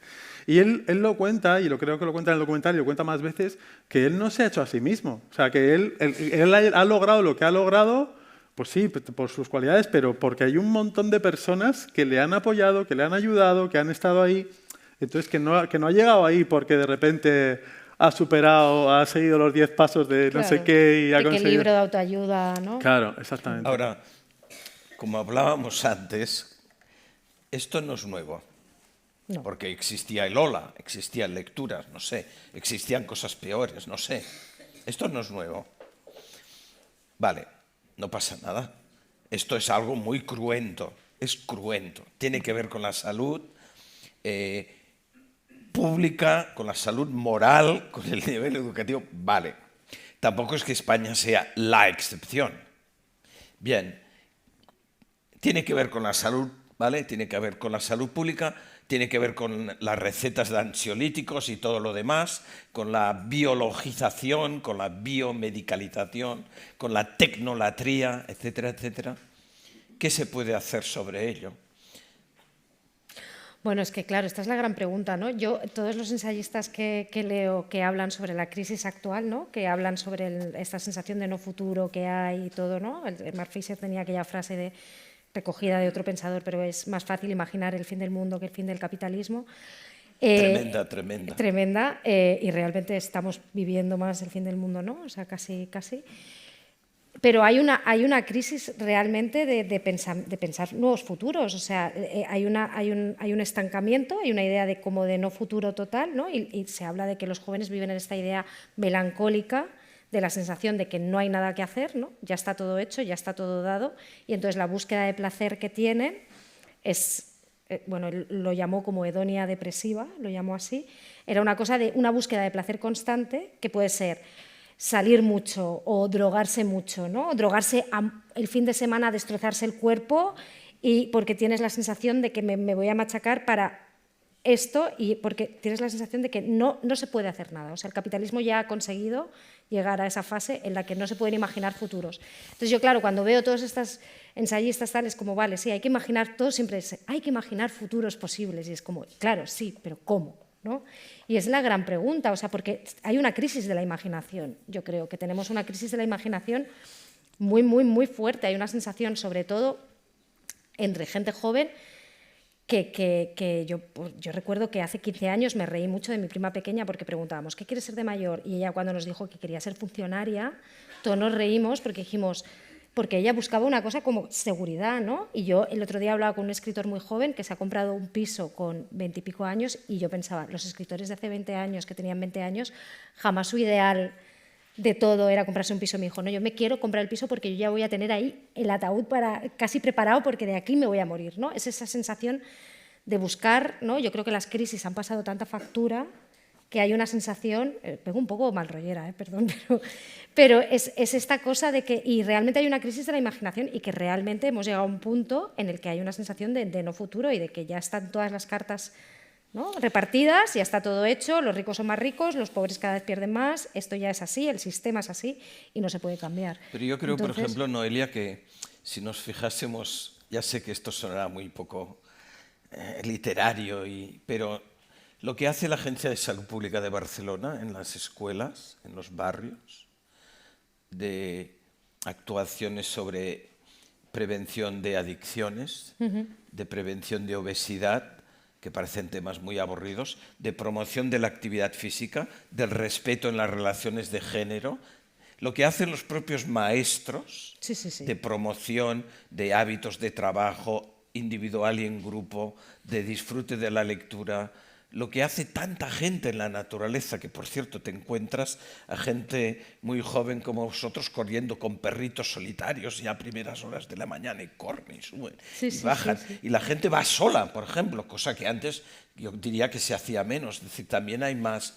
Y él lo cuenta, y creo que lo cuenta en el documental y lo cuenta más veces, que él no se ha hecho a sí mismo. O sea, que él ha logrado lo que ha logrado. Pues sí, por sus cualidades, pero porque hay un montón de personas que le han apoyado, que le han ayudado, que han estado ahí. Entonces, que no ha llegado ahí porque de repente ha superado, ha seguido los 10 pasos de no sé qué y ha conseguido... que el libro de autoayuda, ¿no? Claro, exactamente. Ahora, como hablábamos antes, esto no es nuevo. No. Porque existía el Ola, existían lecturas, no sé, existían cosas peores, no sé. Esto no es nuevo. Vale. No pasa nada. Esto es algo muy cruento. Es cruento. Tiene que ver con la salud pública, con la salud moral, con el nivel educativo. Vale. Tampoco es que España sea la excepción. Bien. Tiene que ver con la salud, ¿vale? Tiene que ver con la salud pública, tiene que ver con las recetas de ansiolíticos y todo lo demás, con la biologización, con la biomedicalización, con la tecnolatría, etcétera, etcétera. ¿Qué se puede hacer sobre ello? Bueno, es que claro, esta es la gran pregunta, ¿no? Todos los ensayistas que leo que hablan sobre la crisis actual, ¿no? Que hablan sobre esta sensación de no futuro que hay y todo, ¿no? Mark Fisher tenía aquella frase recogida de otro pensador, pero es más fácil imaginar el fin del mundo que el fin del capitalismo. Tremenda. Tremenda, y realmente estamos viviendo más el fin del mundo, ¿no? O sea, casi. Pero hay una crisis realmente de pensar nuevos futuros. O sea, hay un estancamiento, hay una idea de no futuro total, ¿no? Y se habla de que los jóvenes viven en esta idea melancólica de la sensación de que no hay nada que hacer, ¿no? Ya está todo hecho, ya está todo dado, y entonces la búsqueda de placer que tienen es, bueno, él lo llamó como hedonia depresiva, lo llamó así, era una cosa de una búsqueda de placer constante que puede ser salir mucho o drogarse mucho, ¿no? Drogarse el fin de semana, destrozarse el cuerpo y porque tienes la sensación de que me voy a machacar para esto y porque tienes la sensación de que no se puede hacer nada. O sea, el capitalismo ya ha conseguido llegar a esa fase en la que no se pueden imaginar futuros. Entonces yo, claro, cuando veo todos estos ensayistas tales como, vale, sí, hay que imaginar, todo siempre es, hay que imaginar futuros posibles. Y es como, claro, sí, pero ¿cómo? ¿No? Y es la gran pregunta, o sea, porque hay una crisis de la imaginación. Yo creo que tenemos una crisis de la imaginación muy, muy, muy fuerte. Hay una sensación, sobre todo entre gente joven, que yo recuerdo que hace 15 años me reí mucho de mi prima pequeña porque preguntábamos, ¿qué quieres ser de mayor? Y ella cuando nos dijo que quería ser funcionaria, todos nos reímos porque dijimos, porque ella buscaba una cosa como seguridad, ¿no? Y yo el otro día hablaba con un escritor muy joven que se ha comprado un piso con 20 y pico años y yo pensaba, los escritores de hace 20 años, que tenían 20 años, jamás su ideal de todo era comprarse un piso. Me dijo, no, yo me quiero comprar el piso porque yo ya voy a tener ahí el ataúd casi preparado porque de aquí me voy a morir, ¿no? Es esa sensación de buscar, ¿no? Yo creo que las crisis han pasado tanta factura que hay una sensación, pego un poco mal rollera, perdón, pero es esta cosa de que, y realmente hay una crisis de la imaginación y que realmente hemos llegado a un punto en el que hay una sensación de no futuro y de que ya están todas las cartas, ¿no?, repartidas, ya está todo hecho, los ricos son más ricos, los pobres cada vez pierden más, esto ya es así, el sistema es así y no se puede cambiar. Pero yo creo, por ejemplo, Noelia, que si nos fijásemos, ya sé que esto sonará muy poco literario, pero lo que hace la Agencia de Salud Pública de Barcelona en las escuelas, en los barrios, de actuaciones sobre prevención de adicciones, de prevención de obesidad, que parecen temas muy aburridos, de promoción de la actividad física, del respeto en las relaciones de género, lo que hacen los propios maestros de promoción de hábitos de trabajo individual y en grupo, de disfrute de la lectura, lo que hace tanta gente en la naturaleza, que por cierto te encuentras a gente muy joven como vosotros corriendo con perritos solitarios ya a primeras horas de la mañana y corren y suben y bajan. Y la gente va sola, por ejemplo, cosa que antes yo diría que se hacía menos. Es decir, también hay más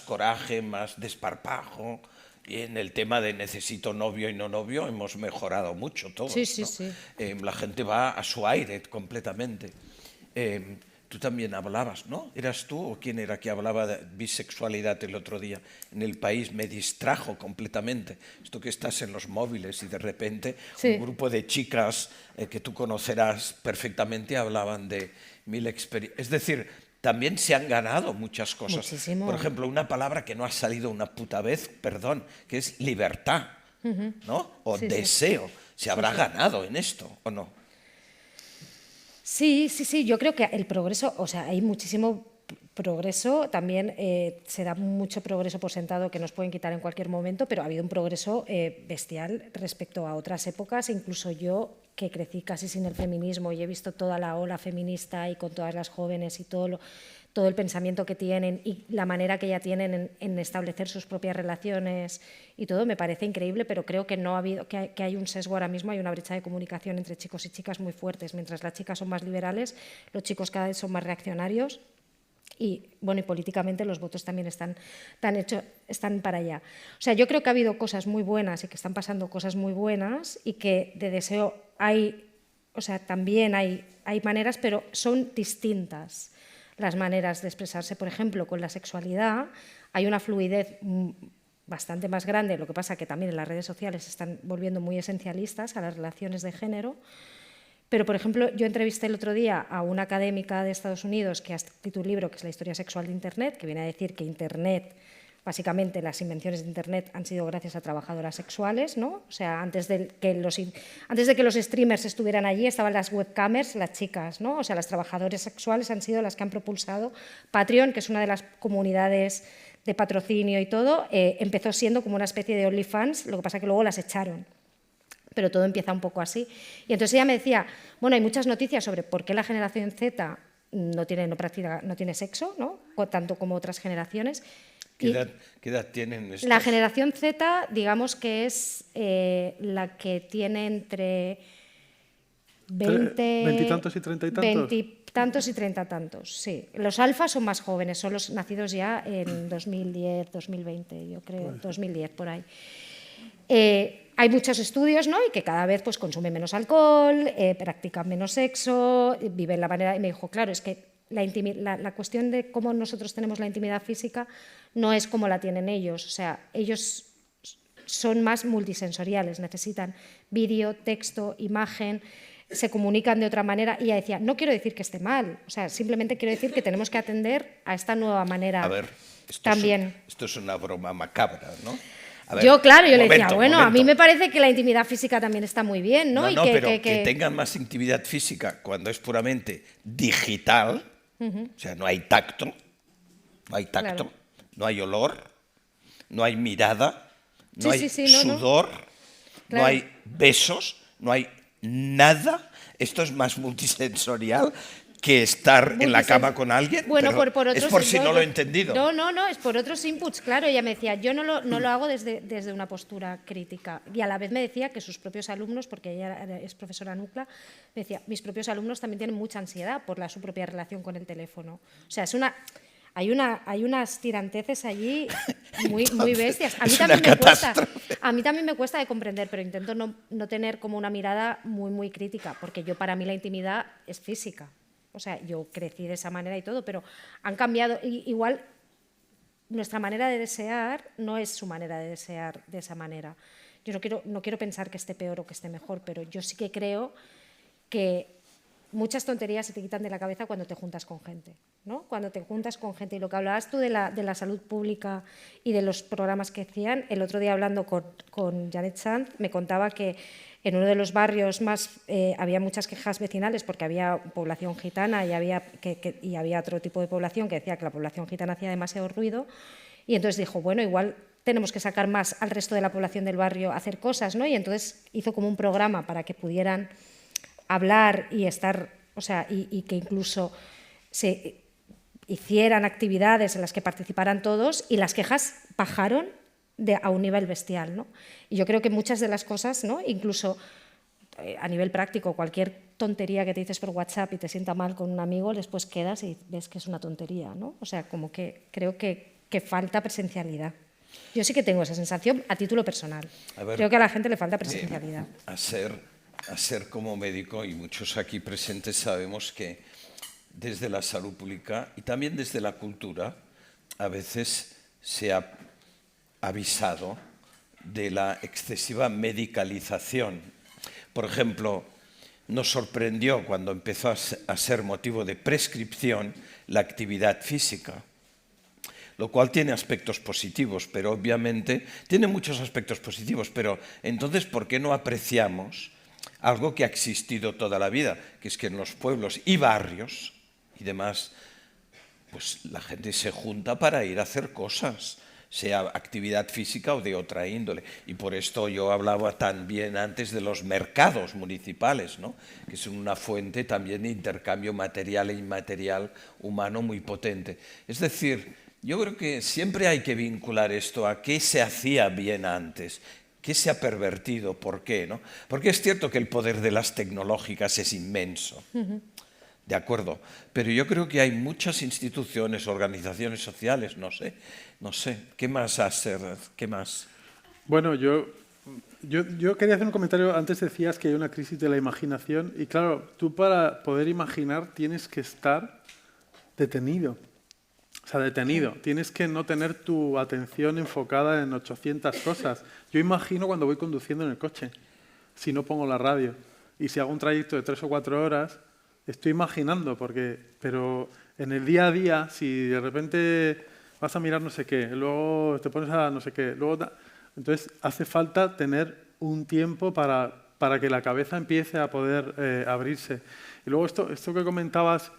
coraje, más desparpajo. Y en el tema de necesito novio y no novio hemos mejorado mucho todos, ¿no? La gente va a su aire completamente. Tú también hablabas, ¿no? ¿Eras tú o quién era que hablaba de bisexualidad el otro día? En El País me distrajo completamente. Esto que estás en los móviles y de repente un grupo de chicas que tú conocerás perfectamente hablaban de 1000 experiencias. Es decir, también se han ganado muchas cosas. Muchísimo. Por ejemplo, una palabra que no ha salido una puta vez, perdón, que es libertad, ¿no? O deseo. ¿Se habrá ganado en esto o no? Sí, yo creo que el progreso, o sea, hay muchísimo progreso, también se da mucho progreso por sentado que nos pueden quitar en cualquier momento, pero ha habido un progreso bestial respecto a otras épocas, incluso yo que crecí casi sin el feminismo y he visto toda la ola feminista y con todas las jóvenes y todo el pensamiento que tienen y la manera que ya tienen en establecer sus propias relaciones y todo, me parece increíble, pero creo que no ha habido, que hay un sesgo ahora mismo, hay una brecha de comunicación entre chicos y chicas muy fuertes. Mientras las chicas son más liberales, los chicos cada vez son más reaccionarios y, bueno, y políticamente los votos también están para allá. O sea, yo creo que ha habido cosas muy buenas y que están pasando cosas muy buenas y que de deseo hay, o sea, también hay maneras, pero son distintas las maneras de expresarse. Por ejemplo, con la sexualidad hay una fluidez bastante más grande, lo que pasa que también en las redes sociales se están volviendo muy esencialistas a las relaciones de género. Pero, por ejemplo, yo entrevisté el otro día a una académica de Estados Unidos que ha escrito un libro que es La historia sexual de Internet, que viene a decir que Internet, básicamente las invenciones de Internet han sido gracias a trabajadoras sexuales, ¿no? O sea, antes de que los streamers estuvieran allí, estaban las webcamers, las chicas, ¿no? O sea, las trabajadoras sexuales han sido las que han propulsado Patreon, que es una de las comunidades de patrocinio y todo, empezó siendo como una especie de OnlyFans, lo que pasa que luego las echaron. Pero todo empieza un poco así. Y entonces ella me decía, bueno, hay muchas noticias sobre por qué la generación Z no tiene sexo, ¿no? Tanto como otras generaciones. ¿Qué edad tienen estos? La generación Z, digamos que es la que tiene entre 20 y 30 y tantos. 20 tantos y 30 tantos, sí. Los alfas son más jóvenes, son los nacidos ya en 2010, 2020, yo creo, 2010 por ahí. Hay muchos estudios, ¿no? Y que cada vez pues, consumen menos alcohol, practican menos sexo, viven la manera... Y me dijo, claro, es que la cuestión de cómo nosotros tenemos la intimidad física no es como la tienen ellos. O sea, ellos son más multisensoriales, necesitan vídeo, texto, imagen, se comunican de otra manera. Y ella decía, no quiero decir que esté mal, o sea, simplemente quiero decir que tenemos que atender a esta nueva manera. A ver, también. Esto es una broma macabra, ¿no? A ver, yo, claro, yo le momento, decía, bueno, a mí momento. me parece que la intimidad física también está muy bien, ¿no? No, pero que tengan más intimidad física cuando es puramente digital, o sea, no hay tacto, Claro. no hay olor, no hay mirada, no Sí, hay sí, sí, no. sudor, no Claro. hay besos, no hay nada. Esto es más multisensorial que estar en la cama con alguien. Bueno, Perdón, por otros, es por si no lo he entendido. No, es por otros inputs, claro. Ella me decía, yo no lo hago desde una postura crítica. Y a la vez me decía que sus propios alumnos, porque ella es profesora NUCLA, me decía, mis propios alumnos también tienen mucha ansiedad por su propia relación con el teléfono. O sea, hay unas tiranteces allí muy bestias. A mí, a mí también me cuesta de comprender, pero intento no tener como una mirada muy crítica, porque para mí la intimidad es física. O sea, yo crecí de esa manera y todo, pero han cambiado. Igual nuestra manera de desear no es su manera de desear de esa manera. Yo no quiero pensar que esté peor o que esté mejor, pero yo sí que creo que muchas tonterías se te quitan de la cabeza cuando te juntas con gente, ¿no? Cuando te juntas con gente. Y lo que hablabas tú de la salud pública y de los programas que hacían, el otro día hablando con Janet Sanz, me contaba que en uno de los barrios más había muchas quejas vecinales porque había población gitana y había otro tipo de población que decía que la población gitana hacía demasiado ruido, y entonces dijo, bueno, igual tenemos que sacar más al resto de la población del barrio a hacer cosas, ¿no? Y entonces hizo como un programa para que pudieran hablar y estar, o sea, y que incluso se hicieran actividades en las que participaran todos, y las quejas bajaron a un nivel bestial, ¿no? Y yo creo que muchas de las cosas, ¿no? Incluso a nivel práctico, cualquier tontería que te dices por WhatsApp y te sienta mal con un amigo, después quedas y ves que es una tontería, ¿no? O sea, como que creo que falta presencialidad. Yo sí que tengo esa sensación a título personal. Creo que a la gente le falta presencialidad. A ser como médico, y muchos aquí presentes sabemos que desde la salud pública y también desde la cultura, a veces se ha avisado de la excesiva medicalización. Por ejemplo, nos sorprendió cuando empezó a ser motivo de prescripción la actividad física, lo cual tiene aspectos positivos, pero obviamente tiene muchos aspectos positivos, pero entonces, ¿por qué no apreciamos algo que ha existido toda la vida, que es que en los pueblos y barrios y demás, pues la gente se junta para ir a hacer cosas, sea actividad física o de otra índole? Y por esto yo hablaba también antes de los mercados municipales, ¿no? Que son una fuente también de intercambio material e inmaterial humano muy potente. Es decir, yo creo que siempre hay que vincular esto a qué se hacía bien antes, qué se ha pervertido, por qué, ¿no? Porque es cierto que el poder de las tecnológicas es inmenso. De acuerdo, pero yo creo que hay muchas instituciones, organizaciones sociales, no sé, ¿qué más hacer? ¿Qué más? Bueno, yo quería hacer un comentario. Antes decías que hay una crisis de la imaginación y claro, tú para poder imaginar tienes que estar detenido. O sea, detenido. Tienes que no tener tu atención enfocada en 800 cosas. Yo imagino cuando voy conduciendo en el coche, si no pongo la radio y si hago un trayecto de 3 o 4 horas, estoy imaginando, pero en el día a día, si de repente vas a mirar no sé qué, luego te pones a no sé qué, entonces hace falta tener un tiempo para que la cabeza empiece a poder abrirse. Y luego esto que comentabas,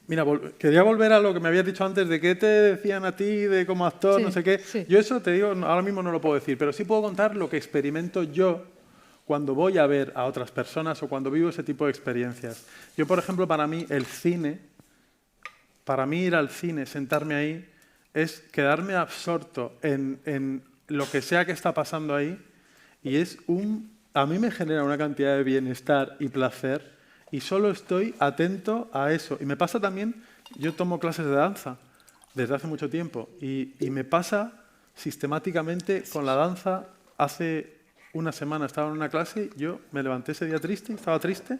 mira, quería volver a lo que me habías dicho antes de qué te decían a ti de como actor, Sí, no sé qué. sí. Yo eso te digo, ahora mismo no lo puedo decir, pero sí puedo contar lo que experimento yo cuando voy a ver a otras personas o cuando vivo ese tipo de experiencias. Yo, por ejemplo, para mí el cine, para mí ir al cine, sentarme ahí, es quedarme absorto en lo que sea que está pasando ahí, y a mí me genera una cantidad de bienestar y placer, y solo estoy atento a eso. Y me pasa también, yo tomo clases de danza desde hace mucho tiempo, y me pasa sistemáticamente con la danza. Hace una semana estaba en una clase, yo me levanté ese día triste, estaba triste,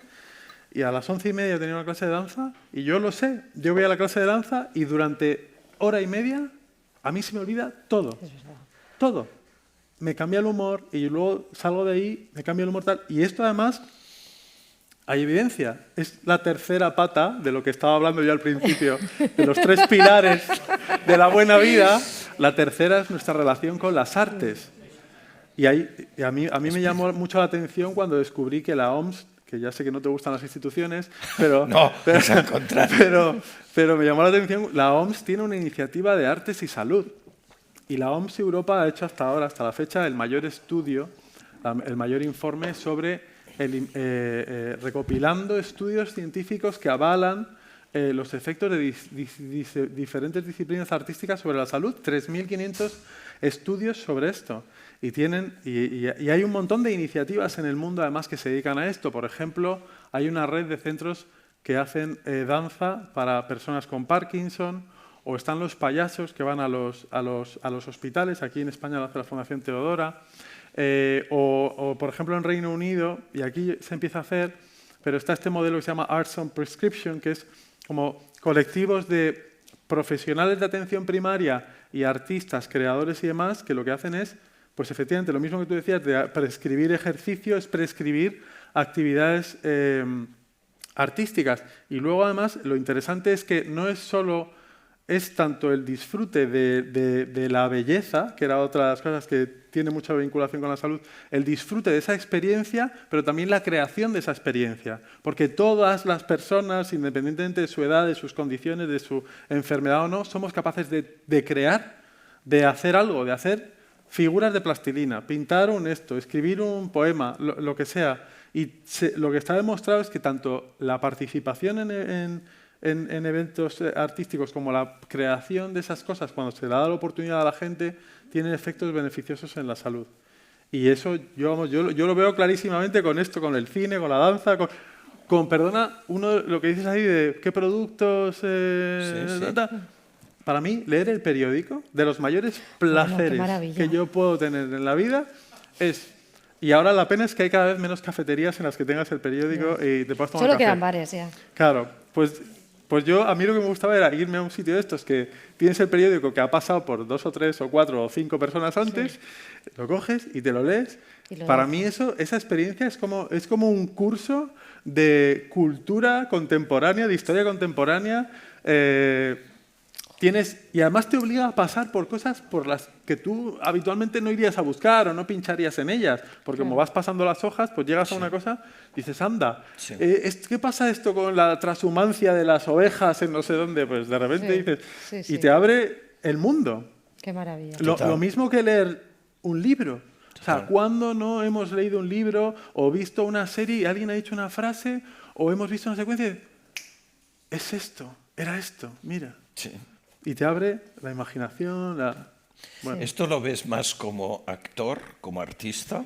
y a las 11:30 tenía una clase de danza, y yo lo sé, yo voy a la clase de danza y durante hora y media a mí se me olvida todo, todo. Me cambia el humor y luego salgo de ahí, me cambia el humor tal, y esto además hay evidencia, es la tercera pata de lo que estaba hablando yo al principio, de los 3 pilares de la buena vida. La tercera es nuestra relación con las artes. Y a mí me llamó mucho la atención cuando descubrí que la OMS, que ya sé que no te gustan las instituciones, pero, No, es al contrario. pero me llamó la atención, la OMS tiene una iniciativa de artes y salud. Y la OMS Europa ha hecho hasta ahora, hasta la fecha, el mayor estudio, el mayor informe sobre recopilando estudios científicos que avalan los efectos de diferentes disciplinas artísticas sobre la salud. 3.500 estudios sobre esto. Y hay un montón de iniciativas en el mundo, además, que se dedican a esto. Por ejemplo, hay una red de centros que hacen danza para personas con Parkinson, o están los payasos que van a los hospitales. Aquí en España lo hace la Fundación Teodora. O, por ejemplo, en Reino Unido, y aquí se empieza a hacer, pero está este modelo que se llama Arts on Prescription, que es como colectivos de profesionales de atención primaria y artistas, creadores y demás, que lo que hacen es, pues efectivamente, lo mismo que tú decías, de prescribir ejercicio, es prescribir actividades artísticas. Y luego, además, lo interesante es que no es solo... es tanto el disfrute de la belleza, que era otra de las cosas que tiene mucha vinculación con la salud, el disfrute de esa experiencia, pero también la creación de esa experiencia. Porque todas las personas, independientemente de su edad, de sus condiciones, de su enfermedad o no, somos capaces de crear, de hacer algo, de hacer figuras de plastilina, pintar escribir un poema, lo que sea. Y lo que está demostrado es que tanto la participación en eventos artísticos como la creación de esas cosas, cuando se da la oportunidad a la gente, tienen efectos beneficiosos en la salud. Y eso yo lo veo clarísimamente con esto, con el cine, con la danza, perdona, lo que dices ahí de qué productos... Sí. Para mí, leer el periódico, de los mayores placeres que yo puedo tener en la vida, es... Y ahora la pena es que hay cada vez menos cafeterías en las que tengas el periódico y te puedas tomar Solo café. quedan bares ya. Claro, pues a mí lo que me gustaba era irme a un sitio de estos que tienes el periódico que ha pasado por 2 o 3 o 4 o 5 personas antes, lo coges y te lo lees. Para mí esa experiencia es como un curso de cultura contemporánea, de historia contemporánea. Y además te obliga a pasar por cosas por las que tú habitualmente no irías a buscar o no pincharías en ellas, porque como vas pasando las hojas, pues llegas a una cosa, dices, anda, ¿qué pasa esto con la transhumancia de las ovejas en no sé dónde? Pues de repente dices, y te abre el mundo. Qué maravilla. Lo mismo que leer un libro. O sea, ¿cuándo no hemos leído un libro o visto una serie y alguien ha dicho una frase o hemos visto una secuencia y es esto, era esto, mira. Sí. Y te abre la imaginación. Bueno. ¿Esto lo ves más como actor, como artista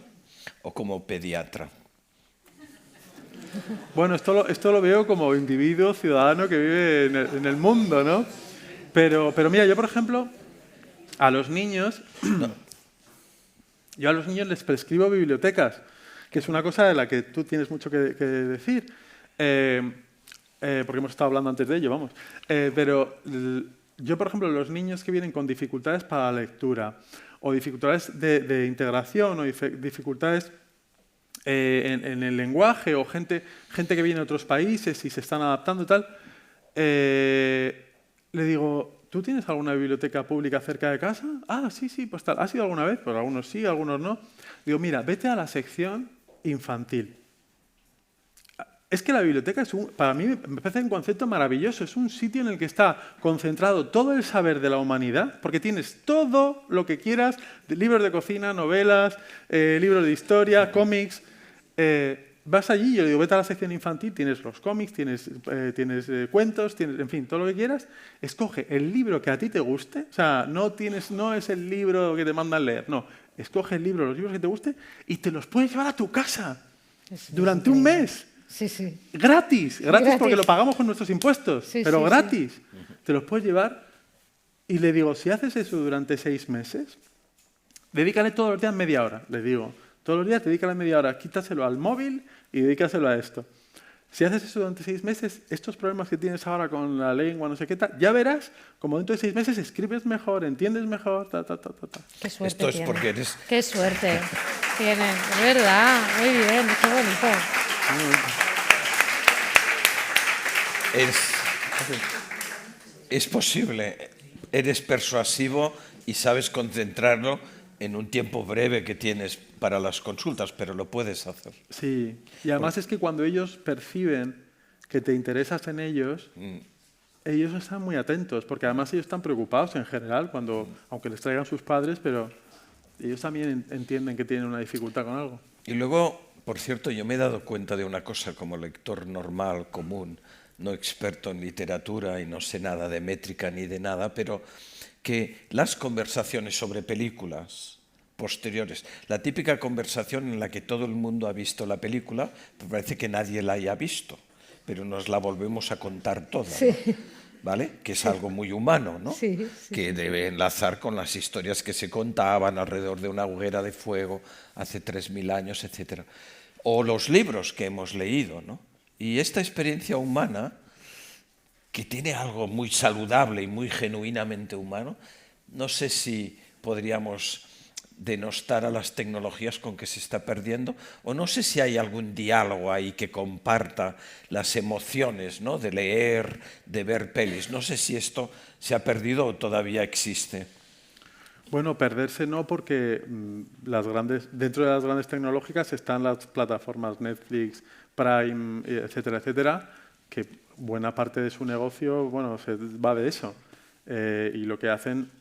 o como pediatra? Bueno, esto lo veo como individuo, ciudadano que vive en el mundo, ¿no? Pero mira, yo por ejemplo, a los niños, yo a los niños les prescribo bibliotecas, que es una cosa de la que tú tienes mucho que decir, porque hemos estado hablando antes de ello, vamos. Pero yo, por ejemplo, los niños que vienen con dificultades para la lectura, o dificultades de integración, o dificultades en el lenguaje, o gente que viene de otros países y se están adaptando y tal, le digo, ¿tú tienes alguna biblioteca pública cerca de casa? Ah, sí, pues tal. ¿Has ido alguna vez? Pues algunos sí, algunos no. Digo, mira, vete a la sección infantil. Es que la biblioteca para mí me parece un concepto maravilloso. Es un sitio en el que está concentrado todo el saber de la humanidad, porque tienes todo lo que quieras, libros de cocina, novelas, libros de historia, cómics. Vas allí, yo digo, vete a la sección infantil, tienes los cómics, tienes cuentos, tienes, en fin, todo lo que quieras. Escoge el libro que a ti te guste. O sea, no es el libro que te mandan leer, no. Escoge los libros que te guste y te los puedes llevar a tu casa durante un mes. Sí. Gratis porque lo pagamos con nuestros impuestos, pero gratis. Sí. Te los puedes llevar y le digo, si haces eso durante 6 meses, dedícale todos los días media hora, le digo. Todos los días dedícale media hora, quítaselo al móvil y dedícaselo a esto. Si haces eso durante 6 meses, estos problemas que tienes ahora con la lengua, no sé qué tal, ya verás como dentro de 6 meses escribes mejor, entiendes mejor, Qué suerte Esto es tiene. porque eres... Qué suerte tienen, es verdad. Muy bien, qué bonito. Es posible. Eres persuasivo y sabes concentrarlo en un tiempo breve que tienes para las consultas, pero lo puedes hacer. Sí, y además es que cuando ellos perciben que te interesas en ellos, ellos están muy atentos, porque además ellos están preocupados en general, aunque les traigan sus padres, pero ellos también entienden que tienen una dificultad con algo. Y luego, por cierto, yo me he dado cuenta de una cosa como lector normal, común, no experto en literatura y no sé nada de métrica ni de nada, pero que las conversaciones sobre películas posteriores, la típica conversación en la que todo el mundo ha visto la película, pues parece que nadie la haya visto, pero nos la volvemos a contar toda, Sí. ¿no? ¿Vale? Que es algo muy humano, ¿no? Sí, sí. Que debe enlazar con las historias que se contaban alrededor de una hoguera de fuego hace 3000 años, etc. O los libros que hemos leído, ¿no? Y esta experiencia humana, que tiene algo muy saludable y muy genuinamente humano, no sé si podríamos denostar a las tecnologías con que se está perdiendo, o no sé si hay algún diálogo ahí que comparta las emociones, ¿no? De leer, de ver pelis. No sé si esto se ha perdido o todavía existe. Bueno, perderse no, porque dentro de las grandes tecnológicas están las plataformas Netflix, Prime, etcétera, etcétera, que buena parte de su negocio, bueno, se va de eso. Y lo que hacen,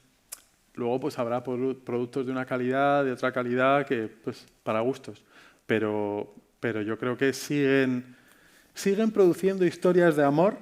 luego pues habrá productos de una calidad, de otra calidad, que pues para gustos. Pero yo creo que siguen produciendo historias de amor.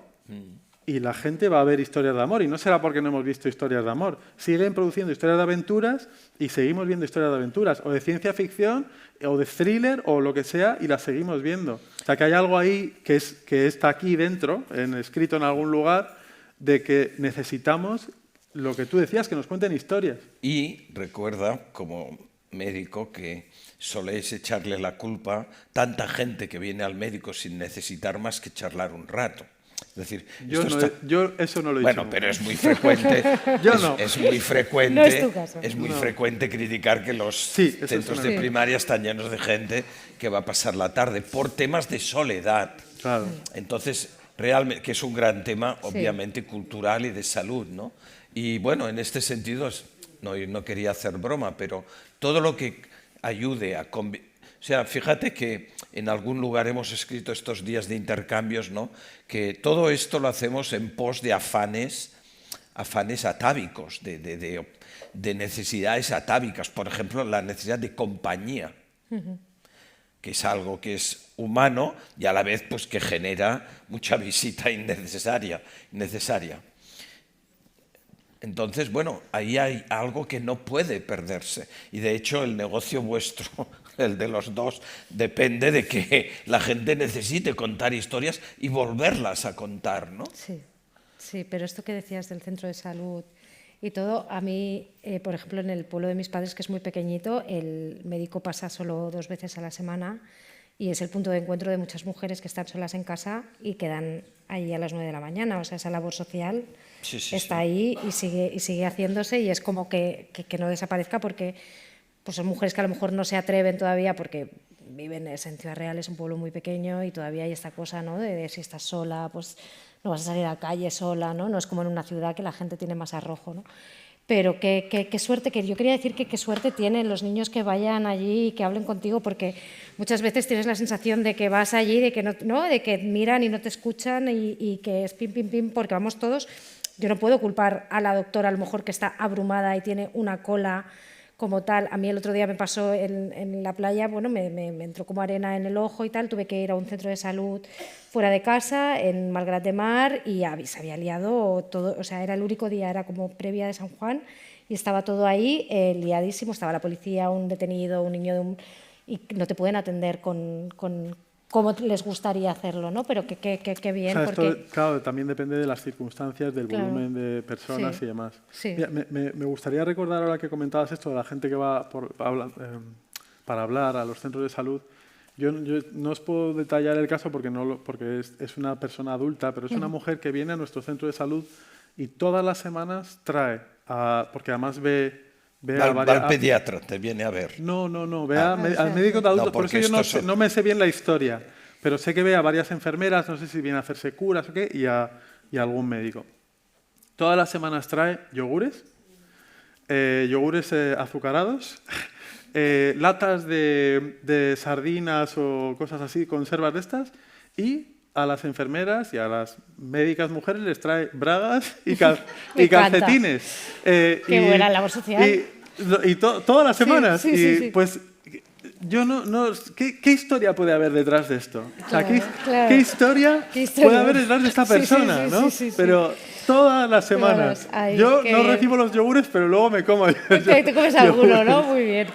Y la gente va a ver historias de amor, y no será porque no hemos visto historias de amor. Siguen produciendo historias de aventuras y seguimos viendo historias de aventuras, o de ciencia ficción, o de thriller, o lo que sea, y las seguimos viendo. O sea, que hay algo ahí que está aquí dentro, escrito en algún lugar, de que necesitamos lo que tú decías, que nos cuenten historias. Y recuerda, como médico, que soléis echarle la culpa tanta gente que viene al médico sin necesitar más que charlar un rato. Es decir, yo eso no lo he dicho. Bueno, pero es muy frecuente. Yo no. Es muy frecuente. No es tu caso. Es muy frecuente criticar que los centros de primaria están llenos de gente que va a pasar la tarde por temas de soledad. Claro. Entonces, realmente, que es un gran tema, obviamente, cultural y de salud, ¿no? Y bueno, en este sentido, no quería hacer broma, pero todo lo que ayude a... O sea, fíjate que en algún lugar hemos escrito estos días de intercambios, ¿no? Que todo esto lo hacemos en pos de afanes atávicos, de necesidades atávicas. Por ejemplo, la necesidad de compañía, que es algo que es humano y a la vez pues, que genera mucha visita innecesaria. Entonces, bueno, ahí hay algo que no puede perderse. Y de hecho, el negocio vuestro, el de los dos, depende de que la gente necesite contar historias y volverlas a contar, ¿no? Sí, pero esto que decías del centro de salud y todo, a mí, por ejemplo, en el pueblo de mis padres, que es muy pequeñito, el médico pasa solo 2 veces a la semana y es el punto de encuentro de muchas mujeres que están solas en casa y quedan ahí a las 9 de la mañana. O sea, esa labor social está ahí y sigue haciéndose, y es como que no desaparezca, porque pues son mujeres que a lo mejor no se atreven todavía porque viven en Ciudad Real, es un pueblo muy pequeño y todavía hay esta cosa, ¿no? de si estás sola, pues no vas a salir a la calle sola, ¿no? No es como en una ciudad que la gente tiene más arrojo, ¿no? Pero qué suerte, que yo quería decir que qué suerte tienen los niños que vayan allí y que hablen contigo, porque muchas veces tienes la sensación de que vas allí, de que no, de que miran y no te escuchan y que es pim, pim, pim, porque vamos todos. Yo no puedo culpar a la doctora, a lo mejor, que está abrumada y tiene una cola como tal. A mí el otro día me pasó en la playa, bueno, me entró como arena en el ojo y tal, tuve que ir a un centro de salud fuera de casa, en Malgrat de Mar, y se había liado todo, o sea, era el único día, era como previa de San Juan, y estaba todo ahí liadísimo, estaba la policía, un detenido, un niño, y no te pueden atender con cómo les gustaría hacerlo, ¿no? Pero qué bien. O sea, porque... esto, claro, también depende de las circunstancias, del volumen de personas y demás. Sí. Mira, me gustaría recordar, ahora que comentabas esto de la gente que va para hablar a los centros de salud. Yo no os puedo detallar el caso porque es una persona adulta, pero es una mujer que viene a nuestro centro de salud y todas las semanas trae, porque además ve al pediatra, te viene a ver. No, ve al médico de adultos, por eso yo no me sé bien la historia, pero sé que ve a varias enfermeras, no sé si viene a hacerse curas o qué, y a algún médico. Todas las semanas trae yogures, yogures azucarados, latas de sardinas o cosas así, conservas de estas, y a las enfermeras y a las médicas mujeres les trae bragas y calcetines. Qué buena labor social. Y todas las semanas. Sí. Pues yo no ¿qué historia puede haber detrás de esto? O sea, Claro. ¿qué historia puede haber detrás de esta persona? ¿no? Pero todas las semanas. Yo no recibo los yogures, pero luego me como. Te comes alguno, ¿no? Muy bien,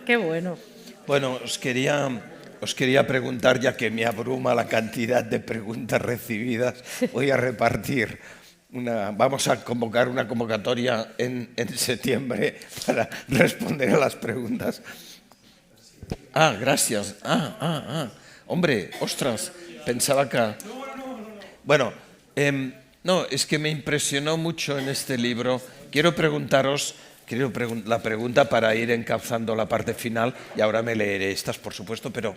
qué bueno. Bueno, os quería preguntar, ya que me abruma la cantidad de preguntas recibidas, voy a repartir vamos a convocar una convocatoria en septiembre para responder a las preguntas. Gracias. Hombre, ostras, pensaba que... Bueno, no, es que me impresionó mucho en este libro. Quiero preguntaros la pregunta para ir encabezando la parte final, y ahora me leeré estas, por supuesto, pero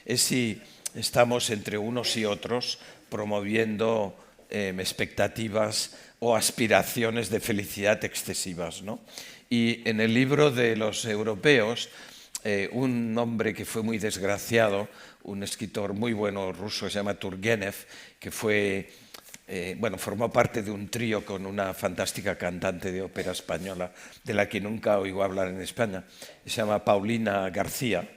es si estamos entre unos y otros promoviendo expectativas o aspiraciones de felicidad excesivas, ¿no? Y en el libro de los europeos, un hombre que fue muy desgraciado, un escritor muy bueno ruso, se llama Turgenev, que formó parte de un trío con una fantástica cantante de ópera española, de la que nunca oigo hablar en España. Se llama Paulina García,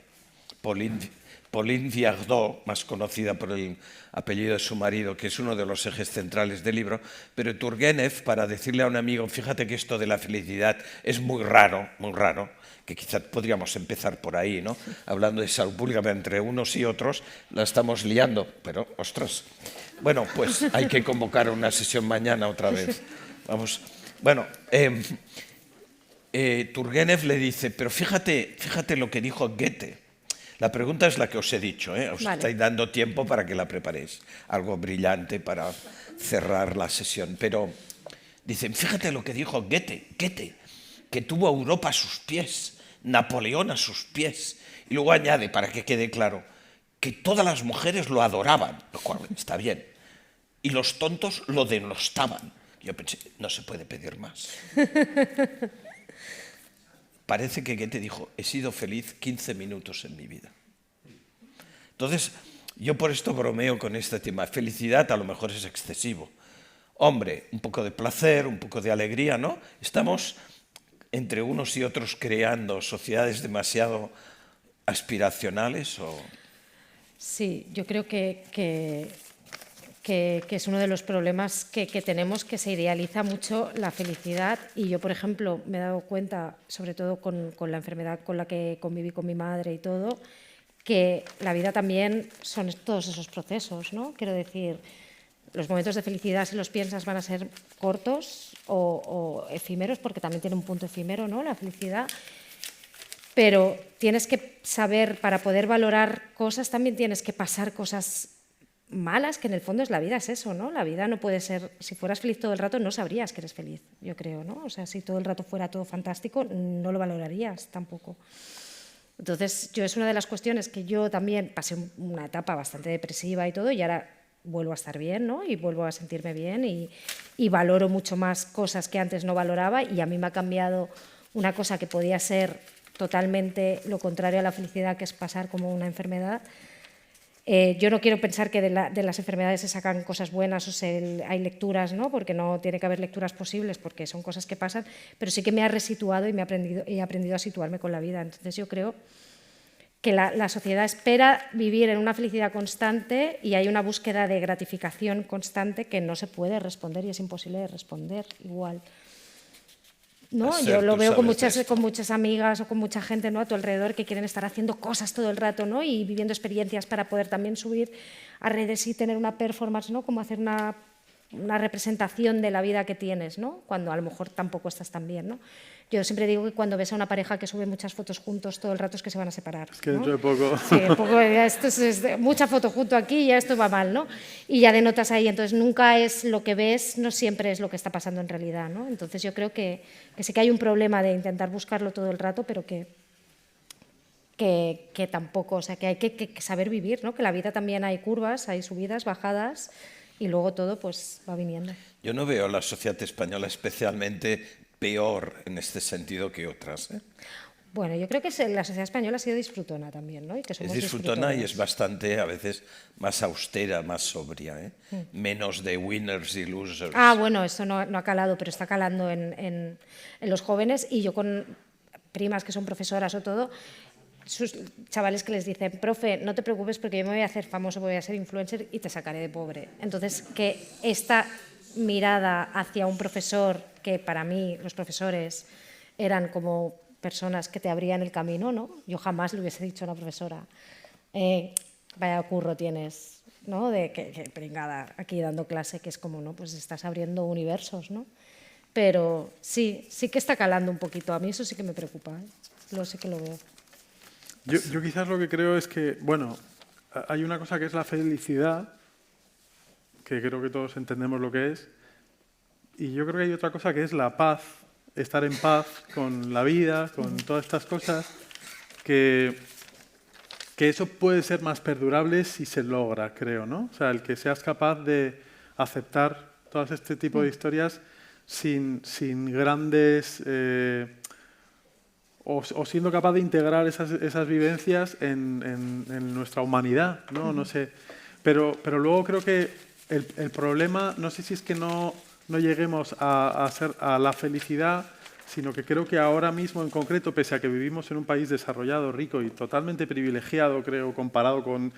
Pauline Viardot, más conocida por el apellido de su marido, que es uno de los ejes centrales del libro. Pero Turgenev, para decirle a un amigo, fíjate que esto de la felicidad es muy raro, que quizás podríamos empezar por ahí, ¿no? Hablando de salud pública entre unos y otros, la estamos liando, pero, ostras. Bueno, pues hay que convocar una sesión mañana otra vez. Vamos. Bueno, Turgenev le dice, pero fíjate lo que dijo Goethe. La pregunta es la que os he dicho, os estáis dando tiempo para que la preparéis. Algo brillante para cerrar la sesión. Pero dicen, fíjate lo que dijo Goethe, que tuvo a Europa a sus pies, Napoleón a sus pies. Y luego añade, para que quede claro, que todas las mujeres lo adoraban, lo cual está bien, y los tontos lo denostaban. Yo pensé, no se puede pedir más. Parece que Goethe dijo, he sido feliz 15 minutos en mi vida. Entonces, yo por esto bromeo con este tema. Felicidad a lo mejor es excesivo. Hombre, un poco de placer, un poco de alegría, ¿no? Estamos entre unos y otros creando sociedades demasiado aspiracionales o... Sí, yo creo que es uno de los problemas que tenemos, que se idealiza mucho la felicidad. Y yo, por ejemplo, me he dado cuenta, sobre todo con la enfermedad con la que conviví con mi madre y todo, que la vida también son todos esos procesos, ¿no? Quiero decir, los momentos de felicidad, si los piensas, van a ser cortos o efímeros, porque también tiene un punto efímero, ¿no?, la felicidad. Pero tienes que saber, para poder valorar cosas, también tienes que pasar cosas malas, que en el fondo es la vida, es eso, ¿no? La vida no puede ser, si fueras feliz todo el rato no sabrías que eres feliz, yo creo, ¿no? O sea, si todo el rato fuera todo fantástico, no lo valorarías tampoco. Entonces, es una de las cuestiones que yo también pasé una etapa bastante depresiva y todo, y ahora vuelvo a estar bien, ¿no? Y vuelvo a sentirme bien y valoro mucho más cosas que antes no valoraba, y a mí me ha cambiado una cosa que podía ser totalmente lo contrario a la felicidad, que es pasar como una enfermedad. Yo no quiero pensar que de las enfermedades se sacan cosas buenas o hay lecturas, ¿no? Porque no tiene que haber lecturas posibles, porque son cosas que pasan, pero sí que me ha resituado y he aprendido a situarme con la vida. Entonces yo creo que la sociedad espera vivir en una felicidad constante y hay una búsqueda de gratificación constante que no se puede responder, y es imposible de responder igual. ¿No? Yo lo veo con muchas amigas o con mucha gente, ¿no?, a tu alrededor, que quieren estar haciendo cosas todo el rato, ¿no?, y viviendo experiencias para poder también subir a redes y tener una performance, ¿no?, como hacer una representación de la vida que tienes, ¿no?, cuando a lo mejor tampoco estás tan bien, ¿no? Yo siempre digo que cuando ves a una pareja que sube muchas fotos juntos todo el rato es que se van a separar, ¿no? Es que dentro de poco... Sí, esto es mucha foto junto aquí y ya esto va mal, ¿no? Y ya denotas ahí. Entonces, nunca es lo que ves, no siempre es lo que está pasando en realidad, ¿no? Entonces, yo creo que sí que hay un problema de intentar buscarlo todo el rato, pero que tampoco, o sea, que hay que saber vivir, ¿no? Que la vida también hay curvas, hay subidas, bajadas, y luego todo pues va viniendo. Yo no veo a la sociedad española especialmente peor en este sentido que otras, ¿eh? Bueno, yo creo que la sociedad española ha sido disfrutona también, ¿no? Y que Es somos disfrutona y disfrutones. es bastante, a veces, más austera, más sobria, ¿eh? Menos de winners y losers. Ah, bueno, eso no ha calado, pero está calando en los jóvenes, y yo con primas que son profesoras o todo, sus chavales que les dicen, profe, no te preocupes porque yo me voy a hacer famoso, voy a ser influencer y te sacaré de pobre. Entonces, que esta mirada hacia un profesor, que para mí los profesores eran como personas que te abrían el camino, ¿no? Yo jamás le hubiese dicho a una profesora, vaya curro tienes, ¿no? De que pringada aquí dando clase, que es como, ¿no? Pues estás abriendo universos, ¿no? Pero sí que está calando un poquito. A mí eso sí que me preocupa, ¿eh? Lo sí que lo veo. Yo quizás lo que creo es que, bueno, hay una cosa que es la felicidad, que creo que todos entendemos lo que es, y yo creo que hay otra cosa que es la paz, estar en paz con la vida, con todas estas cosas, que eso puede ser más perdurable si se logra, creo, ¿no? O sea, el que seas capaz de aceptar todo este tipo de historias sin grandes... o siendo capaz de integrar esas vivencias en nuestra humanidad, ¿no? No sé. Pero luego creo que el problema, no sé si es que no lleguemos a la felicidad, sino que creo que ahora mismo en concreto, pese a que vivimos en un país desarrollado, rico y totalmente privilegiado, creo, comparado con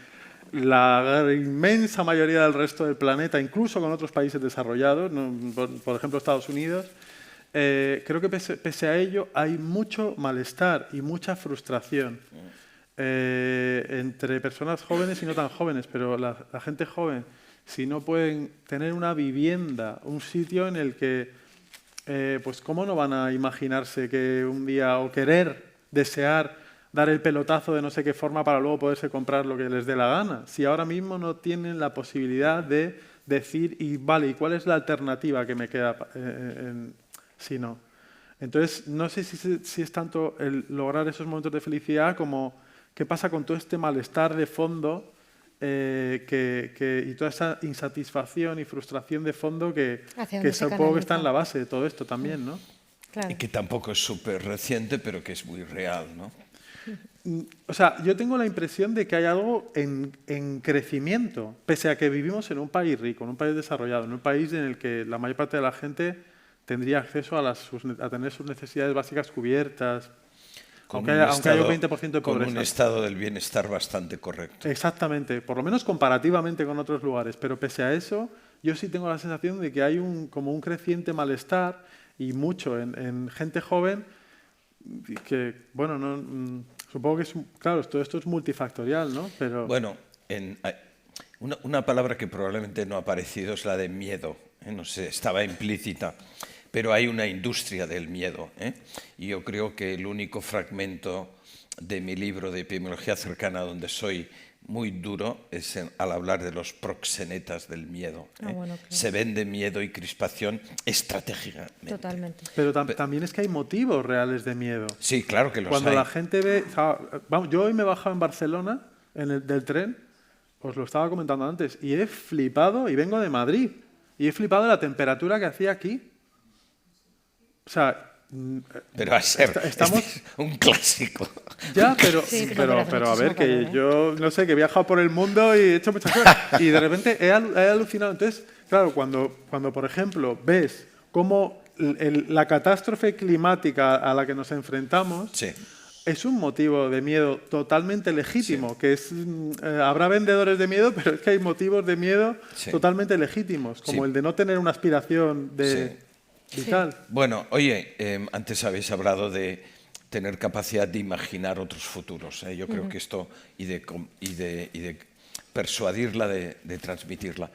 la inmensa mayoría del resto del planeta, incluso con otros países desarrollados, ¿no? Por ejemplo Estados Unidos, creo que pese a ello hay mucho malestar y mucha frustración entre personas jóvenes y no tan jóvenes, pero la gente joven, si no pueden tener una vivienda, un sitio en el que, pues cómo no van a imaginarse que un día, o querer, desear, dar el pelotazo de no sé qué forma para luego poderse comprar lo que les dé la gana, si ahora mismo no tienen la posibilidad de decir, y vale, ¿y cuál es la alternativa que me queda si no? Entonces, no sé si es tanto el lograr esos momentos de felicidad como qué pasa con todo este malestar de fondo y toda esa insatisfacción y frustración de fondo que supongo que está en la base de todo esto también, ¿no? Claro. Y que tampoco es súper reciente, pero que es muy real, ¿no? O sea, yo tengo la impresión de que hay algo en crecimiento, pese a que vivimos en un país rico, en un país desarrollado, en un país en el que la mayor parte de la gente tendría acceso a tener sus necesidades básicas cubiertas, aunque haya un 20% de pobreza. Con un estado del bienestar bastante correcto. Exactamente, por lo menos comparativamente con otros lugares, pero pese a eso, yo sí tengo la sensación de que hay como un creciente malestar y mucho en gente joven que, bueno, supongo que claro, todo esto es multifactorial, ¿no? Pero... Bueno, una palabra que probablemente no ha aparecido es la de miedo, ¿eh? No sé, estaba implícita, pero hay una industria del miedo, ¿eh? Y yo creo que el único fragmento de mi libro de epidemiología cercana donde soy muy duro es al hablar de los proxenetas del miedo, ¿eh? Bueno, claro. Se vende miedo y crispación estratégicamente. Totalmente. Pero también es que hay motivos reales de miedo. Sí, claro que los Cuando hay. la gente ve... O sea, vamos, yo hoy me he bajado en Barcelona del tren, os lo estaba comentando antes, y he flipado, y vengo de Madrid, y he flipado de la temperatura que hacía aquí. O sea... Pero a ser estamos... un clásico. Ya, pero, Sí, pero hace a ver, muchísimo que calor, ¿eh? yo, no sé, que he viajado por el mundo y he hecho muchas cosas. Y de repente he alucinado. Entonces, claro, cuando por ejemplo, ves cómo la catástrofe climática a la que nos enfrentamos Sí. es un motivo de miedo totalmente legítimo, que es habrá vendedores de miedo, pero es que hay motivos de miedo totalmente legítimos, como el de no tener una aspiración vital. Bueno, oye, antes habéis hablado de tener capacidad de imaginar otros futuros, ¿eh? Yo creo que esto, y de persuadirla, de transmitirla.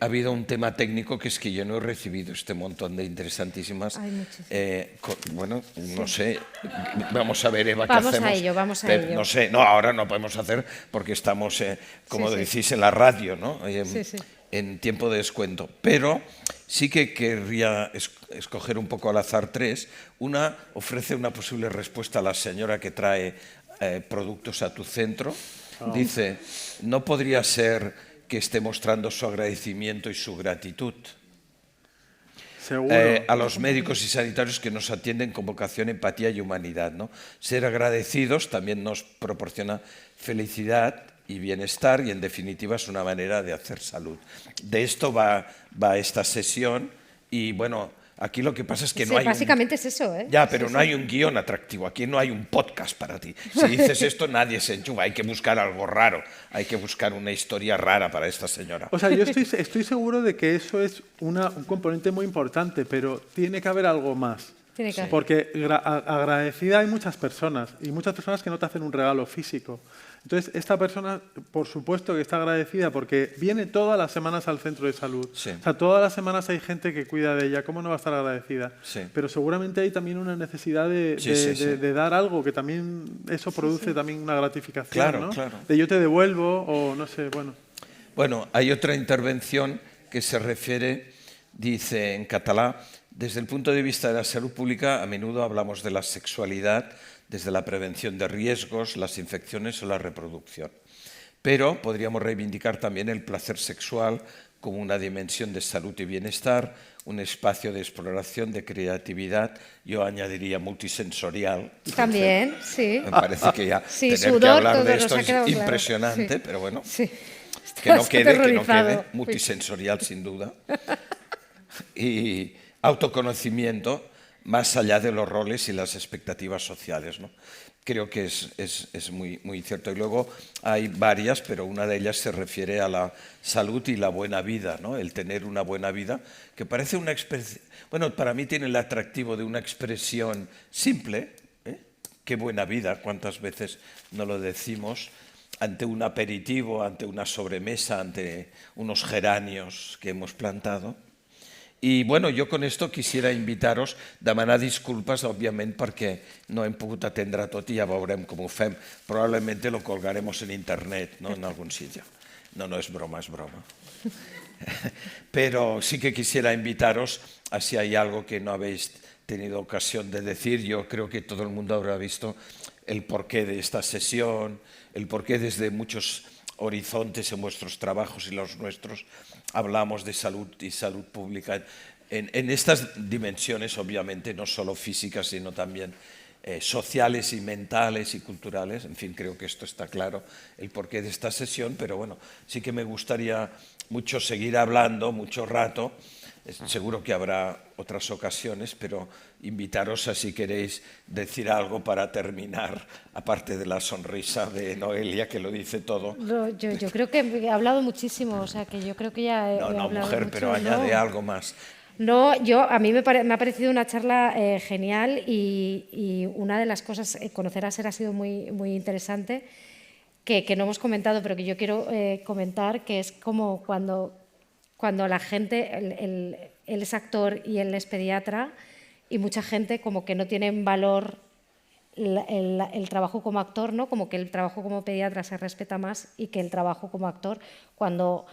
Ha habido un tema técnico que es que yo no he recibido este montón de interesantísimas. Hay muchísimas. Bueno, no sé, vamos a ver, Eva, qué Vamos hacemos. a ello, vamos a Pero, ello. no sé, no, ahora no podemos hacer porque estamos, como Sí, sí. decís, en la radio, ¿no? Sí. En tiempo de descuento. Pero sí que querría escoger un poco al azar tres. Una ofrece una posible respuesta a la señora que trae productos a tu centro. Dice, ¿no podría ser que esté mostrando su agradecimiento y su gratitud? Seguro. A los médicos y sanitarios que nos atienden con vocación, empatía y humanidad, ¿no? Ser agradecidos también nos proporciona felicidad y bienestar y, en definitiva, es una manera de hacer salud. De esto va esta sesión y, bueno, aquí lo que pasa es que Sí, no hay básicamente es eso, ¿eh? Ya, pero no hay un guión atractivo, aquí no hay un podcast para ti. Si dices esto, nadie se enchufa, hay que buscar algo raro, hay que buscar una historia rara para esta señora. O sea, yo estoy seguro de que eso es un componente muy importante, pero tiene que haber algo más. Tiene que haber. Porque agradecida hay muchas personas y muchas personas que no te hacen un regalo físico. Entonces, esta persona, por supuesto que está agradecida porque viene todas las semanas al centro de salud. Sí. O sea, todas las semanas hay gente que cuida de ella. ¿Cómo no va a estar agradecida? Sí. Pero seguramente hay también una necesidad de dar algo, que también eso produce también una gratificación, Claro, ¿no? claro. De yo te devuelvo o no sé, bueno. Bueno, hay otra intervención que se refiere, dice en catalán, desde el punto de vista de la salud pública, a menudo hablamos de la sexualidad desde la prevención de riesgos, las infecciones o la reproducción. Pero podríamos reivindicar también el placer sexual como una dimensión de salud y bienestar, un espacio de exploración, de creatividad, yo añadiría multisensorial. También, sí. Me parece que ya Sí, tener que sudor, hablar todo de nos esto ha es quedado claro. impresionante, Sí. pero bueno, Sí. que no Estás quede, aterrorizado. multisensorial sin duda. Y autoconocimiento más allá de los roles y las expectativas sociales, ¿no? Creo que es muy, muy cierto. Y luego hay varias, pero una de ellas se refiere a la salud y la buena vida, ¿no? El tener una buena vida, que parece una expresión, bueno, para mí tiene el atractivo de una expresión simple, ¿eh? Qué buena vida, cuántas veces no lo decimos ante un aperitivo, ante una sobremesa, ante unos geranios que hemos plantado. I, bueno, jo con esto quisiera invitaros, demanar disculpes, òbviament, perquè no hem pogut atendre tot i ja veurem com ho fem. Probablement lo colgaremos en internet, ¿no? En algún sitio. No, no es broma, es broma. Pero sí que quisiera invitaros a si hay algo que no habéis tenido ocasión de decir. Yo creo que todo el mundo habrá visto el porqué de esta sesión, el porqué desde muchos horizontes en vuestros trabajos y los nuestros hablamos de salud y salud pública en estas dimensiones, obviamente, no solo físicas, sino también sociales y mentales y culturales. En fin, creo que esto está claro, el porqué de esta sesión, pero bueno, sí que me gustaría mucho seguir hablando, mucho rato. Seguro que habrá otras ocasiones, pero invitaros a si queréis decir algo para terminar, aparte de la sonrisa de Noelia, que lo dice todo. No, yo creo que he hablado muchísimo, o sea, que yo creo que ya he No, hablado mujer, mucho, pero añade algo más. No, a mí me ha parecido una charla genial y una de las cosas, conocer a Ser ha sido muy, muy interesante, que no hemos comentado, pero que yo quiero comentar, que es como cuando la gente, él es actor y él es pediatra, y mucha gente como que no tiene en valor el trabajo como actor, ¿no? Como que el trabajo como pediatra se respeta más y que el trabajo como actor, cuando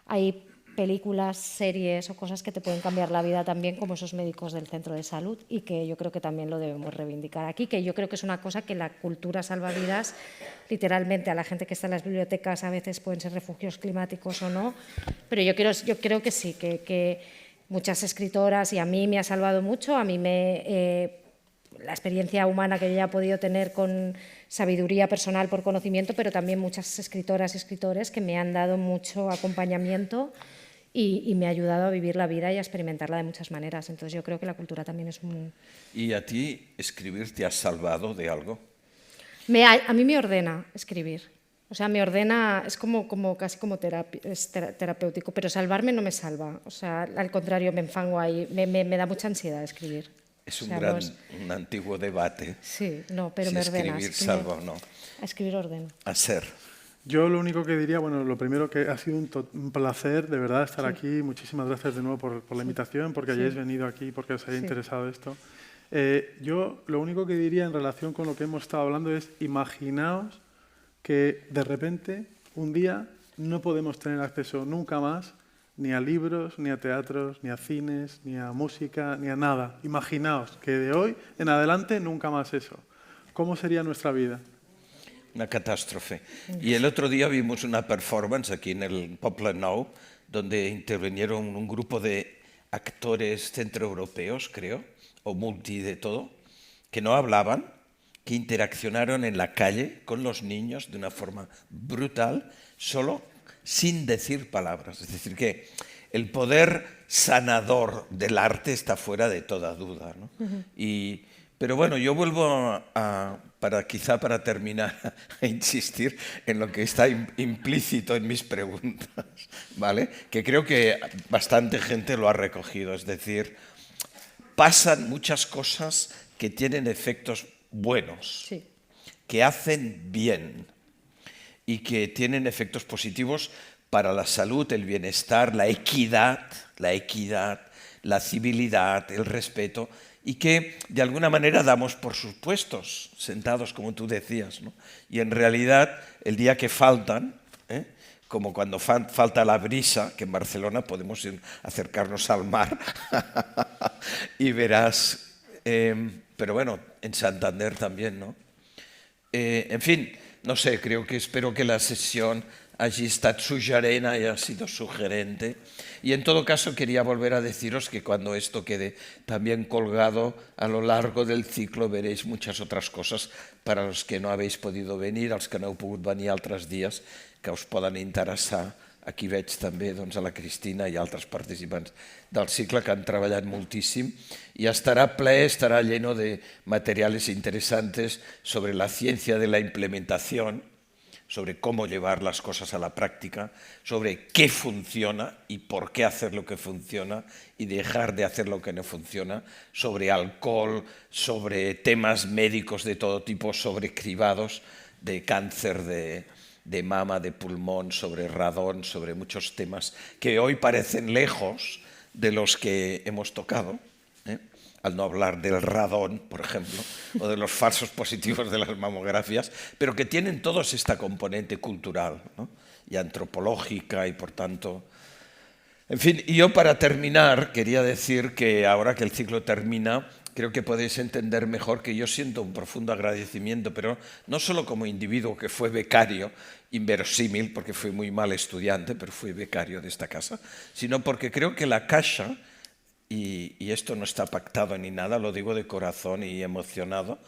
hay películas, series o cosas que te pueden cambiar la vida también, como esos médicos del centro de salud, y que yo creo que también lo debemos reivindicar aquí, que yo creo que es una cosa que la cultura salva vidas, literalmente. A la gente que está en las bibliotecas a veces pueden ser refugios climáticos o no, pero yo creo que sí, que muchas escritoras, y a mí me ha salvado mucho, a mí la experiencia humana que yo ya he podido tener con sabiduría personal por conocimiento, pero también muchas escritoras y escritores que me han dado mucho acompañamiento y me ha ayudado a vivir la vida y a experimentarla de muchas maneras. Entonces yo creo que la cultura también es un... ¿Y a ti escribir te ha salvado de algo? A mí me ordena escribir. O sea, me ordena, es casi como terapéutico, pero salvarme no me salva. O sea, al contrario, me enfango ahí, me da mucha ansiedad escribir. Es un antiguo debate. Sí, no, pero si me ordena. escribir salva o no. A escribir ordena. A Ser. Yo lo único que diría, bueno, lo primero que ha sido un placer de verdad estar aquí. Muchísimas gracias de nuevo por la invitación, porque hayáis venido aquí, porque os haya interesado esto. Yo lo único que diría en relación con lo que hemos estado hablando es imaginaos que de repente un día no podemos tener acceso nunca más ni a libros, ni a teatros, ni a cines, ni a música, ni a nada. Imaginaos que de hoy en adelante nunca más eso. ¿Cómo sería nuestra vida? Una catástrofe. Y el otro día vimos una performance aquí en el Poble Nou, donde intervinieron un grupo de actores centroeuropeos, creo, o multi de todo, que no hablaban, que interaccionaron en la calle con los niños de una forma brutal, solo sin decir palabras. Es decir, que el poder sanador del arte está fuera de toda duda, ¿no? Pero bueno, yo vuelvo quizá para terminar, a insistir en lo que está implícito en mis preguntas, ¿vale? Que creo que bastante gente lo ha recogido. Es decir, pasan muchas cosas que tienen efectos buenos, Sí. que hacen bien y que tienen efectos positivos para la salud, el bienestar, la equidad, la civilidad, el respeto, y que de alguna manera damos por supuestos, sentados como tú decías, ¿no? Y en realidad el día que faltan, como cuando falta la brisa, que en Barcelona podemos acercarnos al mar y verás, pero bueno, en Santander también, ¿no? En fin, no sé, espero que la sesión hagi estat suggerent, haya sido sugerente. Y en todo caso quería volver a deciros que cuando esto quede también colgado a lo largo del ciclo veréis muchas otras cosas para los que no habéis podido venir, als que no heu pogut venir altres dies, que us poden interessar. Aquí veig també doncs, a la Cristina i altres participants del cicle que han treballat moltíssim y estará lleno de materiales interesantes sobre la ciencia de la implementación, sobre cómo llevar las cosas a la práctica, sobre qué funciona y por qué hacer lo que funciona y dejar de hacer lo que no funciona, sobre alcohol, sobre temas médicos de todo tipo, sobre cribados, de cáncer de mama, de pulmón, sobre radón, sobre muchos temas que hoy parecen lejos de los que hemos tocado, al no hablar del radón, por ejemplo, o de los falsos positivos de las mamografías, pero que tienen todos esta componente cultural, ¿no? Y antropológica y por tanto... En fin, y yo para terminar quería decir que ahora que el ciclo termina, creo que podéis entender mejor que yo siento un profundo agradecimiento, pero no solo como individuo que fue becario, inverosímil, porque fui muy mal estudiante, pero fui becario de esta casa, sino porque creo que la Caixa, y esto no está pactado ni nada, lo digo de corazón y emocionado,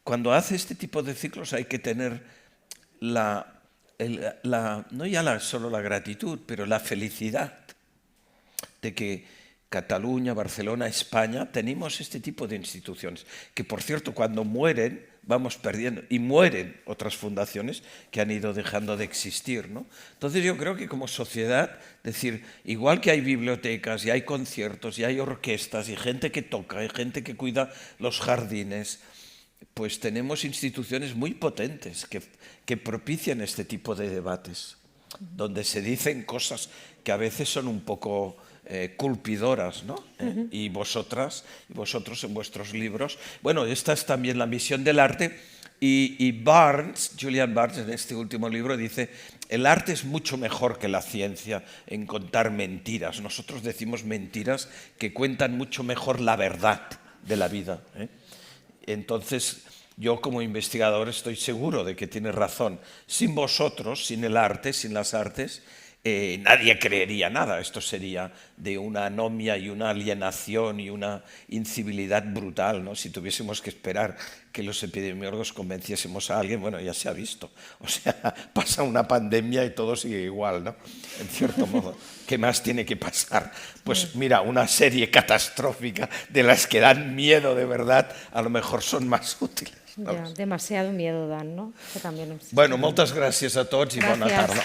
cuando hace este tipo de ciclos hay que tener no ya solo la gratitud, pero la felicidad de que Cataluña, Barcelona, España, tenemos este tipo de instituciones, que por cierto cuando mueren vamos perdiendo y mueren otras fundaciones que han ido dejando de existir, ¿no? Entonces yo creo que como sociedad, decir, igual que hay bibliotecas y hay conciertos y hay orquestas y gente que toca y gente que cuida los jardines, pues tenemos instituciones muy potentes que propician este tipo de debates, donde se dicen cosas que a veces son un poco culpidoras, ¿no? Y vosotros en vuestros libros. Bueno, esta es también la misión del arte y Julian Barnes en este último libro dice, el arte es mucho mejor que la ciencia en contar mentiras. Nosotros decimos mentiras que cuentan mucho mejor la verdad de la vida, Entonces, yo como investigador estoy seguro de que tiene razón. Sin vosotros, sin el arte, sin las artes, nadie creería nada. Esto sería de una anomia y una alienación y una incivilidad brutal, ¿no? Si tuviésemos que esperar que los epidemiólogos convenciésemos a alguien, bueno, ya se ha visto. O sea, pasa una pandemia y todo sigue igual, ¿no? En cierto modo. ¿Qué más tiene que pasar? Pues mira, una serie catastrófica de las que dan miedo de verdad, a lo mejor son más útiles. Ja, demasiado miedo dan, no? Que també Bueno, moltes gràcies a tots i bona tarda.